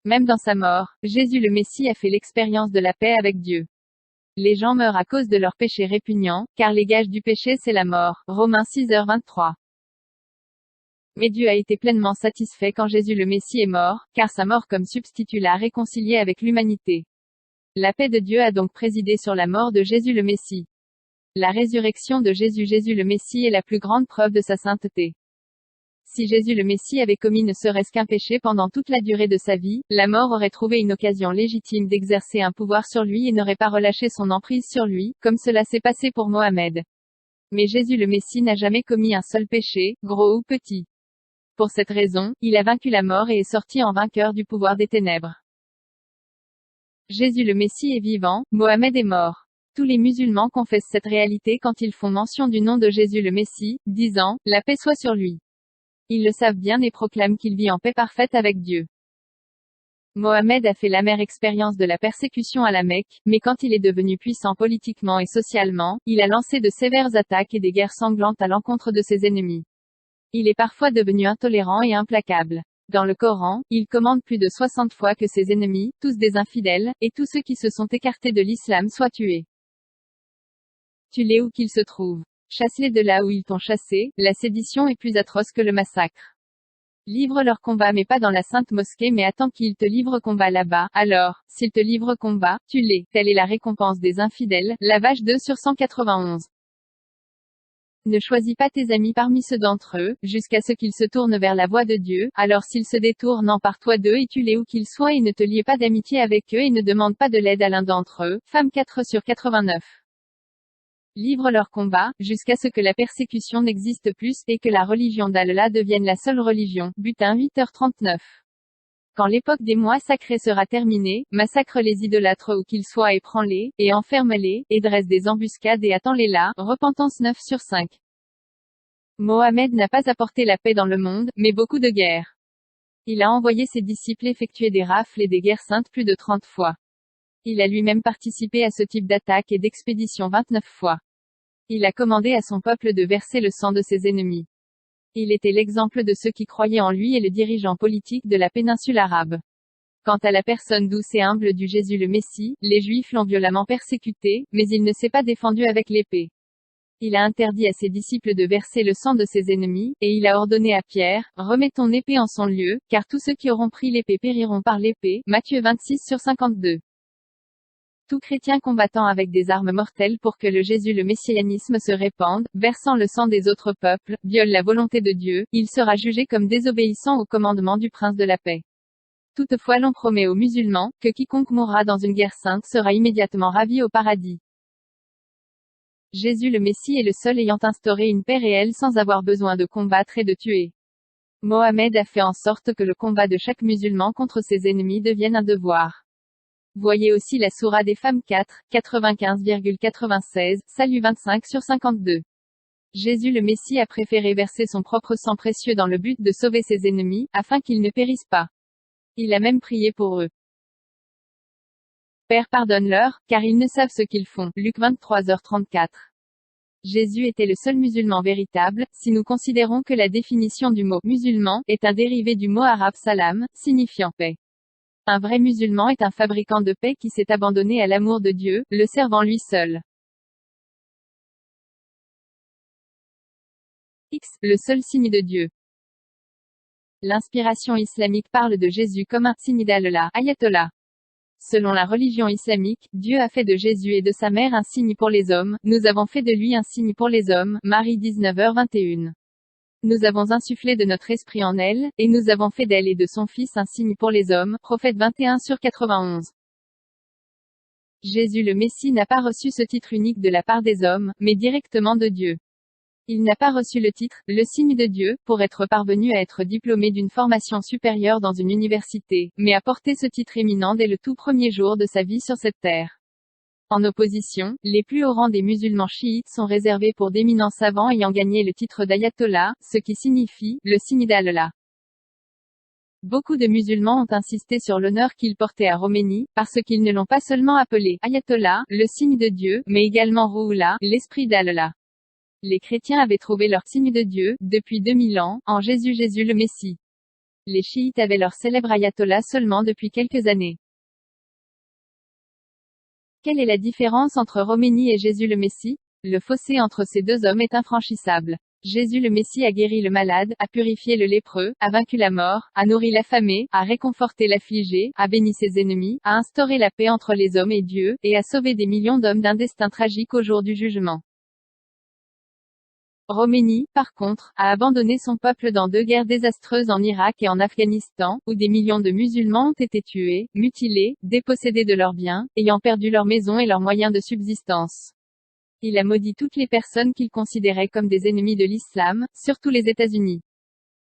Même dans sa mort, Jésus le Messie a fait l'expérience de la paix avec Dieu. Les gens meurent à cause de leurs péchés répugnants, car les gages du péché c'est la mort. Romains 6h23. Mais Dieu a été pleinement satisfait quand Jésus le Messie est mort, car sa mort comme substitut l'a réconcilié avec l'humanité. La paix de Dieu a donc présidé sur la mort de Jésus le Messie. La résurrection de Jésus le Messie est la plus grande preuve de sa sainteté. Si Jésus le Messie avait commis ne serait-ce qu'un péché pendant toute la durée de sa vie, la mort aurait trouvé une occasion légitime d'exercer un pouvoir sur lui et n'aurait pas relâché son emprise sur lui, comme cela s'est passé pour Mohamed. Mais Jésus le Messie n'a jamais commis un seul péché, gros ou petit. Pour cette raison, il a vaincu la mort et est sorti en vainqueur du pouvoir des ténèbres. Jésus le Messie est vivant, Mohamed est mort. Tous les musulmans confessent cette réalité quand ils font mention du nom de Jésus le Messie, disant « La paix soit sur lui ». Ils le savent bien et proclament qu'il vit en paix parfaite avec Dieu. Mohamed a fait l'amère expérience de la persécution à la Mecque, mais quand il est devenu puissant politiquement et socialement, il a lancé de sévères attaques et des guerres sanglantes à l'encontre de ses ennemis. Il est parfois devenu intolérant et implacable. Dans le Coran, il commande plus de 60 fois que ses ennemis, tous des infidèles, et tous ceux qui se sont écartés de l'islam soient tués. Tue-les où qu'ils se trouvent. Chasse-les de là où ils t'ont chassé, la sédition est plus atroce que le massacre. Livre leur combat mais pas dans la sainte mosquée mais attends qu'ils te livrent combat là-bas, alors, s'ils te livrent combat, tue-les, telle est la récompense des infidèles, la vache 2 sur 191. Ne choisis pas tes amis parmi ceux d'entre eux, jusqu'à ce qu'ils se tournent vers la voie de Dieu, alors s'ils se détournent empare-toi d'eux et tue-les où qu'ils soient et ne te lie pas d'amitié avec eux et ne demande pas de l'aide à l'un d'entre eux, Femme 4 sur 89. Livre leur combat, jusqu'à ce que la persécution n'existe plus, et que la religion d'Allah devienne la seule religion. Butin 8h39. Quand l'époque des mois sacrés sera terminée, massacre les idolâtres où qu'ils soient et prends-les, et enferme-les, et dresse des embuscades et attends-les là. Repentance 9 sur 5. Mohamed n'a pas apporté la paix dans le monde, mais beaucoup de guerres. Il a envoyé ses disciples effectuer des rafles et des guerres saintes plus de 30 fois. Il a lui-même participé à ce type d'attaque et d'expédition 29 fois. Il a commandé à son peuple de verser le sang de ses ennemis. Il était l'exemple de ceux qui croyaient en lui et le dirigeant politique de la péninsule arabe. Quant à la personne douce et humble du Jésus le Messie, les Juifs l'ont violemment persécuté, mais il ne s'est pas défendu avec l'épée. Il a interdit à ses disciples de verser le sang de ses ennemis, et il a ordonné à Pierre, remets ton épée en son lieu, car tous ceux qui auront pris l'épée périront par l'épée. Matthieu 26 sur 52. Tout chrétien combattant avec des armes mortelles pour que le Jésus le messianisme se répande, versant le sang des autres peuples, viole la volonté de Dieu, il sera jugé comme désobéissant au commandement du prince de la paix. Toutefois l'on promet aux musulmans, que quiconque mourra dans une guerre sainte sera immédiatement ravi au paradis. Jésus le Messie est le seul ayant instauré une paix réelle sans avoir besoin de combattre et de tuer. Mohamed a fait en sorte que le combat de chaque musulman contre ses ennemis devienne un devoir. Voyez aussi la sourate des femmes 4, 95,96, Salut 25 sur 52. Jésus le Messie a préféré verser son propre sang précieux dans le but de sauver ses ennemis, afin qu'ils ne périssent pas. Il a même prié pour eux. Père pardonne-leur, car ils ne savent ce qu'ils font. Luc 23h34. Jésus était le seul musulman véritable, si nous considérons que la définition du mot « musulman » est un dérivé du mot arabe salam, signifiant paix. Un vrai musulman est un fabricant de paix qui s'est abandonné à l'amour de Dieu, le servant lui seul. X, le seul signe de Dieu. L'inspiration islamique parle de Jésus comme un signe d'Allah, ayatollah. Selon la religion islamique, Dieu a fait de Jésus et de sa mère un signe pour les hommes, nous avons fait de lui un signe pour les hommes, Marie 19h21. Nous avons insufflé de notre esprit en elle, et nous avons fait d'elle et de son fils un signe pour les hommes, Prophète 21 sur 91. Jésus le Messie n'a pas reçu ce titre unique de la part des hommes, mais directement de Dieu. Il n'a pas reçu le titre, le signe de Dieu, pour être parvenu à être diplômé d'une formation supérieure dans une université, mais a porté ce titre éminent dès le tout premier jour de sa vie sur cette terre. En opposition, les plus hauts rangs des musulmans chiites sont réservés pour d'éminents savants ayant gagné le titre d'ayatollah, ce qui signifie « le signe d'Allah ». Beaucoup de musulmans ont insisté sur l'honneur qu'ils portaient à Khomeini, parce qu'ils ne l'ont pas seulement appelé « ayatollah », le signe de Dieu, mais également « Ruhullah », l'esprit d'Allah. Les chrétiens avaient trouvé leur signe de Dieu, depuis 2000 ans, en Jésus le Messie. Les chiites avaient leur célèbre ayatollah seulement depuis quelques années. Quelle est la différence entre Khomeini et Jésus le Messie? Le fossé entre ces deux hommes est infranchissable. Jésus le Messie a guéri le malade, a purifié le lépreux, a vaincu la mort, a nourri l'affamé, a réconforté l'affligé, a béni ses ennemis, a instauré la paix entre les hommes et Dieu, et a sauvé des millions d'hommes d'un destin tragique au jour du jugement. Khomeini, par contre, a abandonné son peuple dans 2 guerres désastreuses en Irak et en Afghanistan, où des millions de musulmans ont été tués, mutilés, dépossédés de leurs biens, ayant perdu leurs maisons et leurs moyens de subsistance. Il a maudit toutes les personnes qu'il considérait comme des ennemis de l'islam, surtout les États-Unis.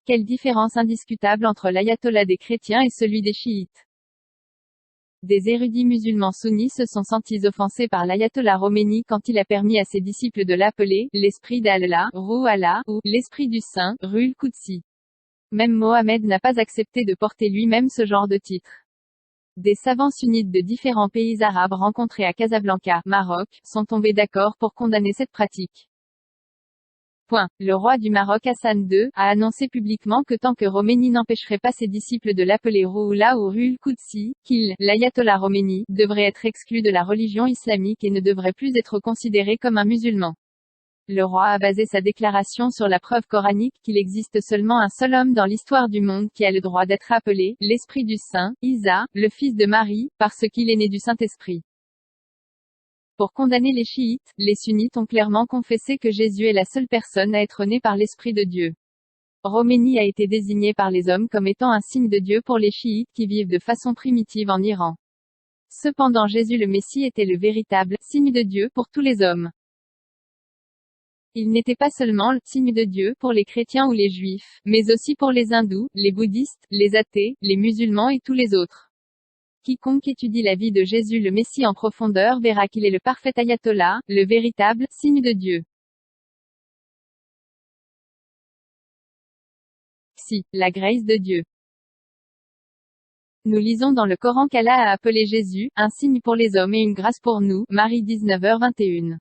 Quelle différence indiscutable entre l'ayatollah des chrétiens et celui des chiites. Des érudits musulmans sunnis se sont sentis offensés par l'ayatollah Khomeini quand il a permis à ses disciples de l'appeler « l'esprit d'Allah » Ruh Allah, ou « l'esprit du saint » Ruhul Qudsi. Même Mohammed n'a pas accepté de porter lui-même ce genre de titre. Des savants sunnites de différents pays arabes rencontrés à Casablanca, Maroc, sont tombés d'accord pour condamner cette pratique. Le roi du Maroc Hassan II a annoncé publiquement que tant que Khomeini n'empêcherait pas ses disciples de l'appeler Ruhollah ou Ruhul Qudsi, qu'il, l'ayatollah Khomeini, devrait être exclu de la religion islamique et ne devrait plus être considéré comme un musulman. Le roi a basé sa déclaration sur la preuve coranique qu'il existe seulement un seul homme dans l'histoire du monde qui a le droit d'être appelé « l'Esprit du Saint », Isa, le fils de Marie, parce qu'il est né du Saint-Esprit. Pour condamner les chiites, les sunnites ont clairement confessé que Jésus est la seule personne à être née par l'Esprit de Dieu. Khomeini a été désigné par les hommes comme étant un signe de Dieu pour les chiites qui vivent de façon primitive en Iran. Cependant Jésus le Messie était le véritable signe de Dieu pour tous les hommes. Il n'était pas seulement le signe de Dieu pour les chrétiens ou les juifs, mais aussi pour les hindous, les bouddhistes, les athées, les musulmans et tous les autres. Quiconque étudie la vie de Jésus le Messie en profondeur verra qu'il est le parfait ayatollah, le véritable signe de Dieu. La grâce de Dieu. Nous lisons dans le Coran qu'Allah a appelé Jésus, un signe pour les hommes et une grâce pour nous, Marie 19h21.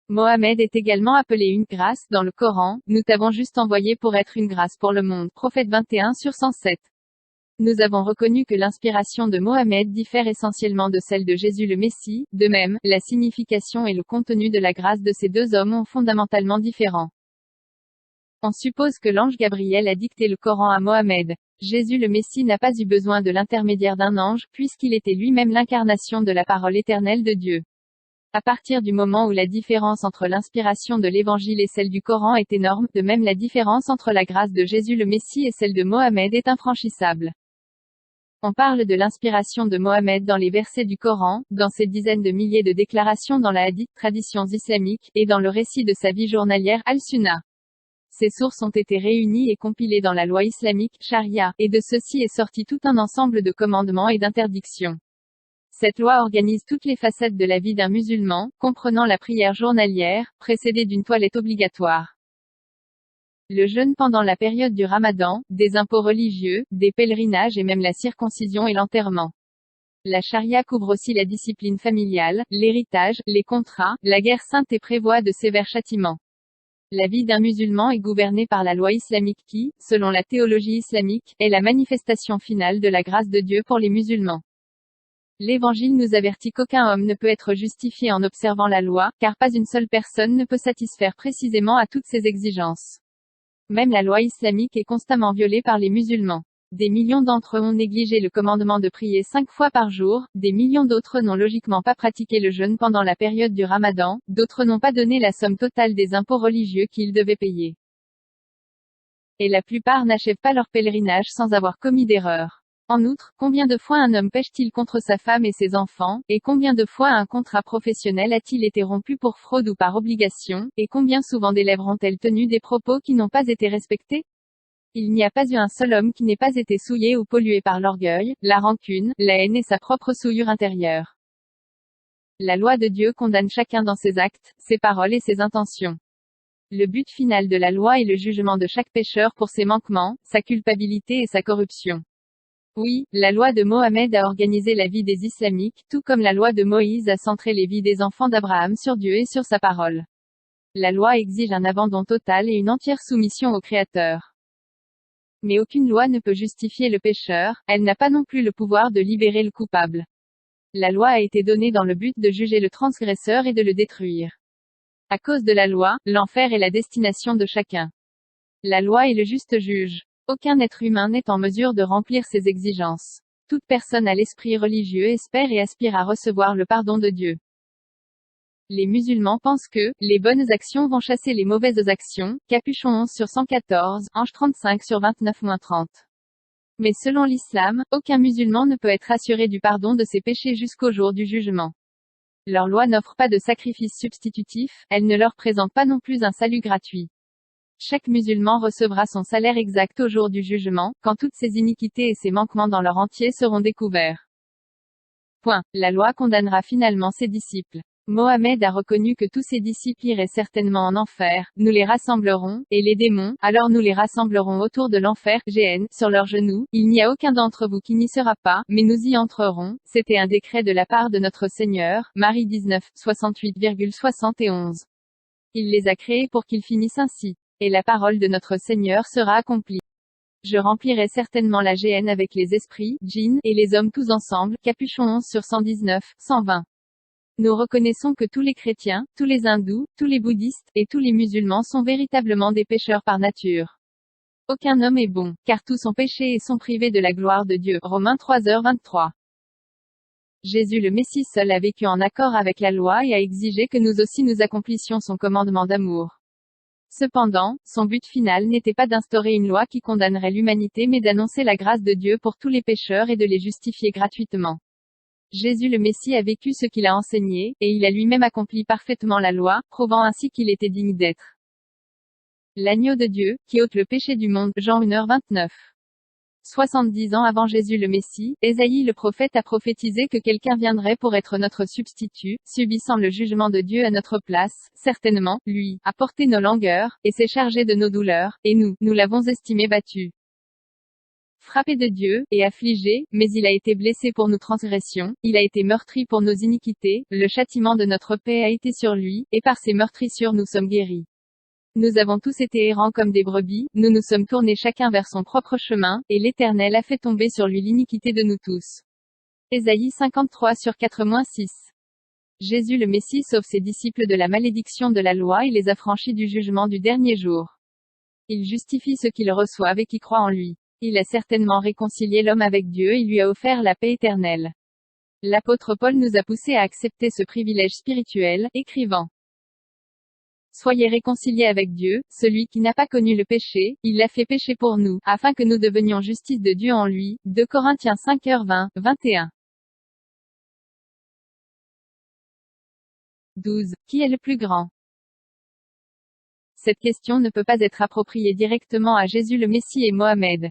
Mohammed est également appelé une grâce dans le Coran, nous t'avons juste envoyé pour être une grâce pour le monde, Prophète 21/107. Nous avons reconnu que l'inspiration de Mohammed diffère essentiellement de celle de Jésus le Messie, de même, la signification et le contenu de la grâce de ces 2 hommes sont fondamentalement différents. On suppose que l'ange Gabriel a dicté le Coran à Mohammed. Jésus le Messie n'a pas eu besoin de l'intermédiaire d'un ange, puisqu'il était lui-même l'incarnation de la parole éternelle de Dieu. À partir du moment où la différence entre l'inspiration de l'Évangile et celle du Coran est énorme, de même la différence entre la grâce de Jésus le Messie et celle de Mohammed est infranchissable. On parle de l'inspiration de Mohammed dans les versets du Coran, dans ses dizaines de milliers de déclarations dans la hadith, traditions islamiques, et dans le récit de sa vie journalière, Al-Sunnah. Ces sources ont été réunies et compilées dans la loi islamique, Sharia, et de ceci est sorti tout un ensemble de commandements et d'interdictions. Cette loi organise toutes les facettes de la vie d'un musulman, comprenant la prière journalière, précédée d'une toilette obligatoire. Le jeûne pendant la période du Ramadan, des impôts religieux, des pèlerinages et même la circoncision et l'enterrement. La charia couvre aussi la discipline familiale, l'héritage, les contrats, la guerre sainte et prévoit de sévères châtiments. La vie d'un musulman est gouvernée par la loi islamique qui, selon la théologie islamique, est la manifestation finale de la grâce de Dieu pour les musulmans. L'Évangile nous avertit qu'aucun homme ne peut être justifié en observant la loi, car pas une seule personne ne peut satisfaire précisément à toutes ces exigences. Même la loi islamique est constamment violée par les musulmans. Des millions d'entre eux ont négligé le commandement de prier 5 fois par jour, des millions d'autres n'ont logiquement pas pratiqué le jeûne pendant la période du Ramadan, d'autres n'ont pas donné la somme totale des impôts religieux qu'ils devaient payer. Et la plupart n'achèvent pas leur pèlerinage sans avoir commis d'erreur. En outre, combien de fois un homme pêche-t-il contre sa femme et ses enfants, et combien de fois un contrat professionnel a-t-il été rompu pour fraude ou par obligation, et combien souvent des lèvres ont-elles tenu des propos qui n'ont pas été respectés? Il n'y a pas eu un seul homme qui n'ait pas été souillé ou pollué par l'orgueil, la rancune, la haine et sa propre souillure intérieure. La loi de Dieu condamne chacun dans ses actes, ses paroles et ses intentions. Le but final de la loi est le jugement de chaque pécheur pour ses manquements, sa culpabilité et sa corruption. Oui, la loi de Mohammed a organisé la vie des islamiques, tout comme la loi de Moïse a centré les vies des enfants d'Abraham sur Dieu et sur sa parole. La loi exige un abandon total et une entière soumission au Créateur. Mais aucune loi ne peut justifier le pécheur, elle n'a pas non plus le pouvoir de libérer le coupable. La loi a été donnée dans le but de juger le transgresseur et de le détruire. À cause de la loi, l'enfer est la destination de chacun. La loi est le juste juge. Aucun être humain n'est en mesure de remplir ses exigences. Toute personne à l'esprit religieux espère et aspire à recevoir le pardon de Dieu. Les musulmans pensent que les bonnes actions vont chasser les mauvaises actions. Capuchon 11 sur 114, Ange 35 sur 29-30. Mais selon l'islam, aucun musulman ne peut être assuré du pardon de ses péchés jusqu'au jour du jugement. Leur loi n'offre pas de sacrifice substitutif, elle ne leur présente pas non plus un salut gratuit. Chaque musulman recevra son salaire exact au jour du jugement, quand toutes ses iniquités et ses manquements dans leur entier seront découverts. Point. La loi condamnera finalement ses disciples. Mohammed a reconnu que tous ses disciples iraient certainement en enfer, nous les rassemblerons, et les démons, alors nous les rassemblerons autour de l'enfer, GN, sur leurs genoux, il n'y a aucun d'entre vous qui n'y sera pas, mais nous y entrerons, c'était un décret de la part de notre Seigneur, Marie 19, 68,71. Il les a créés pour qu'ils finissent ainsi. Et la parole de notre Seigneur sera accomplie. Je remplirai certainement la GN avec les esprits, djinns, et les hommes tous ensemble, Capuchon 11 sur 119, 120. Nous reconnaissons que tous les chrétiens, tous les hindous, tous les bouddhistes, et tous les musulmans sont véritablement des pécheurs par nature. Aucun homme est bon, car tous ont péché et sont privés de la gloire de Dieu. Romains 3h23. Jésus le Messie seul a vécu en accord avec la loi et a exigé que nous aussi nous accomplissions son commandement d'amour. Cependant, son but final n'était pas d'instaurer une loi qui condamnerait l'humanité mais d'annoncer la grâce de Dieu pour tous les pécheurs et de les justifier gratuitement. Jésus le Messie a vécu ce qu'il a enseigné, et il a lui-même accompli parfaitement la loi, prouvant ainsi qu'il était digne d'être l'agneau de Dieu, qui ôte le péché du monde. Jean 1h29. 70 ans avant Jésus le Messie, Ésaïe le prophète a prophétisé que quelqu'un viendrait pour être notre substitut, subissant le jugement de Dieu à notre place. Certainement, lui, a porté nos langueurs, et s'est chargé de nos douleurs, et nous l'avons estimé battu, frappé de Dieu, et affligé, mais il a été blessé pour nos transgressions, il a été meurtri pour nos iniquités, le châtiment de notre paix a été sur lui, et par ses meurtrissures nous sommes guéris. Nous avons tous été errants comme des brebis, nous nous sommes tournés chacun vers son propre chemin, et l'Éternel a fait tomber sur lui l'iniquité de nous tous. Ésaïe 53 sur 4-6. Jésus le Messie sauve ses disciples de la malédiction de la loi et les affranchit du jugement du dernier jour. Il justifie ceux qui le reçoivent et qui croient en lui. Il a certainement réconcilié l'homme avec Dieu et lui a offert la paix éternelle. L'apôtre Paul nous a poussés à accepter ce privilège spirituel, écrivant: Soyez réconciliés avec Dieu, celui qui n'a pas connu le péché, il l'a fait pécher pour nous, afin que nous devenions justice de Dieu en lui. 2 Corinthiens 5h20, 21. 12. Qui est le plus grand? Cette question ne peut pas être appropriée directement à Jésus le Messie et Mohammed.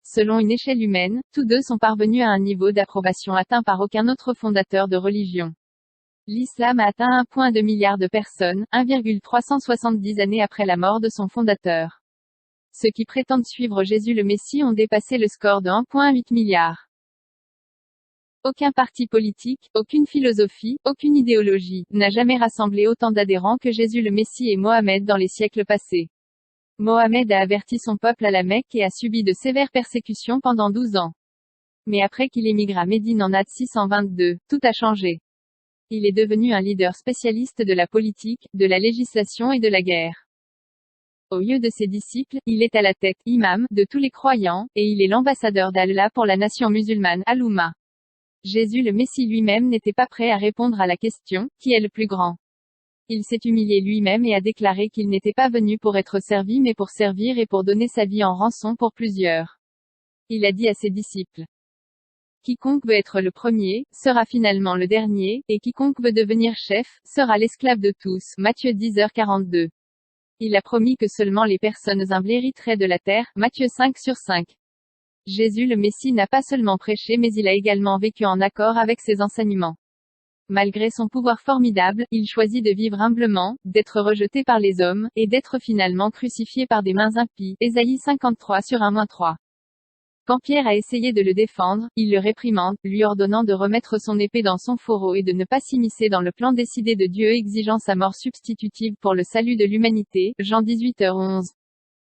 Selon une échelle humaine, tous deux sont parvenus à un niveau d'approbation atteint par aucun autre fondateur de religion. L'islam a atteint 1,2 milliard de personnes, 1,370 années après la mort de son fondateur. Ceux qui prétendent suivre Jésus le Messie ont dépassé le score de 1,8 milliard. Aucun parti politique, aucune philosophie, aucune idéologie, n'a jamais rassemblé autant d'adhérents que Jésus le Messie et Mohammed dans les siècles passés. Mohammed a averti son peuple à la Mecque et a subi de sévères persécutions pendant 12 ans. Mais après qu'il émigre à Médine en 622, tout a changé. Il est devenu un leader spécialiste de la politique, de la législation et de la guerre. Au lieu de ses disciples, il est à la tête, imam, de tous les croyants, et il est l'ambassadeur d'Allah pour la nation musulmane, Al-Umma. Jésus le Messie lui-même n'était pas prêt à répondre à la question, qui est le plus grand? Il s'est humilié lui-même et a déclaré qu'il n'était pas venu pour être servi mais pour servir et pour donner sa vie en rançon pour plusieurs. Il a dit à ses disciples: Quiconque veut être le premier, sera finalement le dernier, et quiconque veut devenir chef, sera l'esclave de tous. Matthieu 10h42. Il a promis que seulement les personnes humbles hériteraient de la terre. Matthieu 5/5. Jésus le Messie n'a pas seulement prêché mais il a également vécu en accord avec ses enseignements. Malgré son pouvoir formidable, il choisit de vivre humblement, d'être rejeté par les hommes, et d'être finalement crucifié par des mains impies. Ésaïe 53/1-3. Quand Pierre a essayé de le défendre, il le réprimande, lui ordonnant de remettre son épée dans son fourreau et de ne pas s'immiscer dans le plan décidé de Dieu exigeant sa mort substitutive pour le salut de l'humanité. Jean 18h11.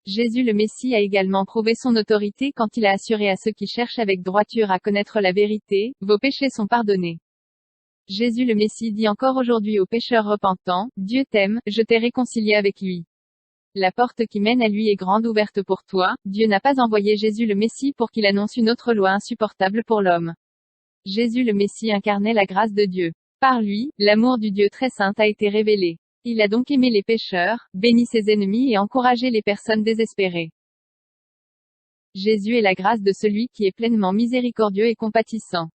Jésus le Messie a également prouvé son autorité quand il a assuré à ceux qui cherchent avec droiture à connaître la vérité, vos péchés sont pardonnés. Jésus le Messie dit encore aujourd'hui aux pécheurs repentants, Dieu t'aime, je t'ai réconcilié avec lui. La porte qui mène à lui est grande ouverte pour toi, Dieu n'a pas envoyé Jésus le Messie pour qu'il annonce une autre loi insupportable pour l'homme. Jésus le Messie incarnait la grâce de Dieu. Par lui, l'amour du Dieu très saint a été révélé. Il a donc aimé les pécheurs, béni ses ennemis et encouragé les personnes désespérées. Jésus est la grâce de celui qui est pleinement miséricordieux et compatissant.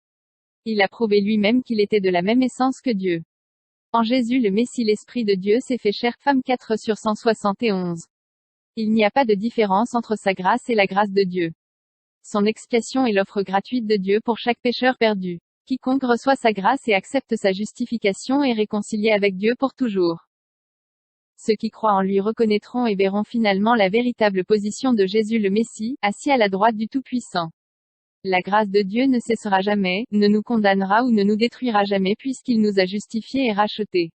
Il a prouvé lui-même qu'il était de la même essence que Dieu. En Jésus le Messie, l'Esprit de Dieu s'est fait chair. Femme 4 sur 171. Il n'y a pas de différence entre sa grâce et la grâce de Dieu. Son expiation est l'offre gratuite de Dieu pour chaque pécheur perdu. Quiconque reçoit sa grâce et accepte sa justification est réconcilié avec Dieu pour toujours. Ceux qui croient en lui reconnaîtront et verront finalement la véritable position de Jésus le Messie, assis à la droite du Tout-Puissant. La grâce de Dieu ne cessera jamais, ne nous condamnera ou ne nous détruira jamais puisqu'il nous a justifiés et rachetés.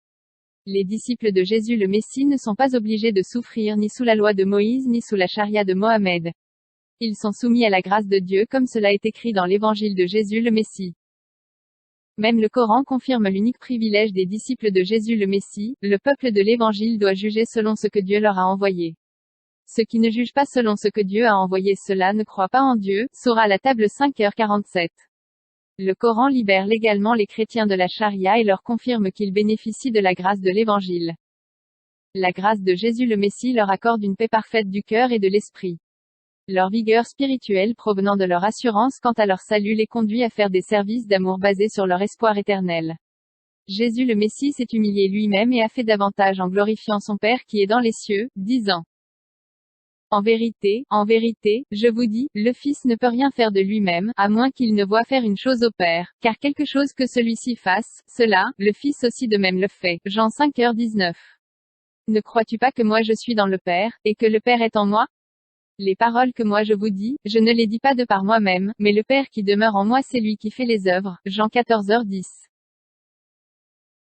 Les disciples de Jésus le Messie ne sont pas obligés de souffrir ni sous la loi de Moïse ni sous la charia de Mohamed. Ils sont soumis à la grâce de Dieu comme cela est écrit dans l'évangile de Jésus le Messie. Même le Coran confirme l'unique privilège des disciples de Jésus le Messie, le peuple de l'Évangile doit juger selon ce que Dieu leur a envoyé. Ceux qui ne jugent pas selon ce que Dieu a envoyé, ceux-là ne croient pas en Dieu, Sourate la table 5h47. Le Coran libère légalement les chrétiens de la charia et leur confirme qu'ils bénéficient de la grâce de l'Évangile. La grâce de Jésus le Messie leur accorde une paix parfaite du cœur et de l'esprit. Leur vigueur spirituelle provenant de leur assurance quant à leur salut les conduit à faire des services d'amour basés sur leur espoir éternel. Jésus le Messie s'est humilié lui-même et a fait davantage en glorifiant son Père qui est dans les cieux, disant: en vérité, je vous dis, le Fils ne peut rien faire de lui-même, à moins qu'il ne voie faire une chose au Père, car quelque chose que celui-ci fasse, cela, le Fils aussi de même le fait. Jean 5h19. Ne crois-tu pas que moi je suis dans le Père, et que le Père est en moi? Les paroles que moi je vous dis, je ne les dis pas de par moi-même, mais le Père qui demeure en moi c'est lui qui fait les œuvres. Jean 14h10.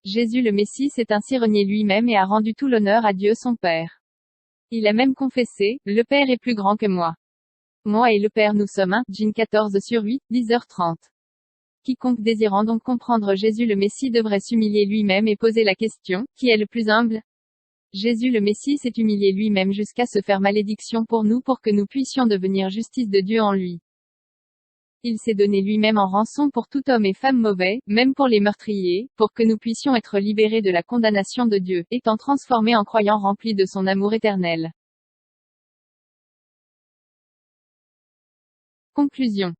Jésus le Messie s'est ainsi renié lui-même et a rendu tout l'honneur à Dieu son Père. Il a même confessé, le Père est plus grand que moi. Moi et le Père nous sommes un. Jean 14/8, 10h30. Quiconque désirant donc comprendre Jésus le Messie devrait s'humilier lui-même et poser la question, qui est le plus humble? Jésus le Messie s'est humilié lui-même jusqu'à se faire malédiction pour nous pour que nous puissions devenir justice de Dieu en lui. Il s'est donné lui-même en rançon pour tout homme et femme mauvais, même pour les meurtriers, pour que nous puissions être libérés de la condamnation de Dieu, étant transformés en croyants remplis de son amour éternel. Conclusion.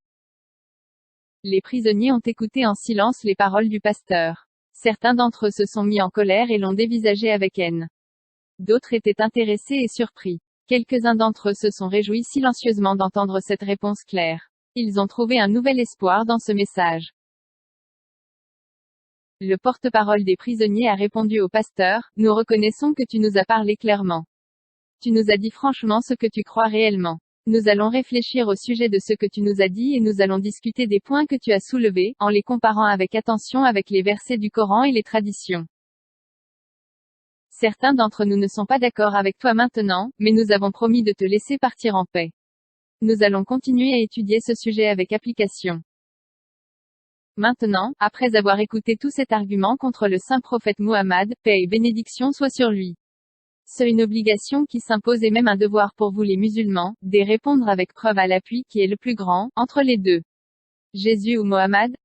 Les prisonniers ont écouté en silence les paroles du pasteur. Certains d'entre eux se sont mis en colère et l'ont dévisagé avec haine. D'autres étaient intéressés et surpris. Quelques-uns d'entre eux se sont réjouis silencieusement d'entendre cette réponse claire. Ils ont trouvé un nouvel espoir dans ce message. Le porte-parole des prisonniers a répondu au pasteur: nous reconnaissons que tu nous as parlé clairement. Tu nous as dit franchement ce que tu crois réellement. Nous allons réfléchir au sujet de ce que tu nous as dit et nous allons discuter des points que tu as soulevés, en les comparant avec attention avec les versets du Coran et les traditions. Certains d'entre nous ne sont pas d'accord avec toi maintenant, mais nous avons promis de te laisser partir en paix. Nous allons continuer à étudier ce sujet avec application. Maintenant, après avoir écouté tout cet argument contre le saint prophète Muhammad, paix et bénédiction soient sur lui. C'est une obligation qui s'impose et même un devoir pour vous les musulmans, d'y répondre avec preuve à l'appui qui est le plus grand, entre les deux. Jésus ou Mohammed?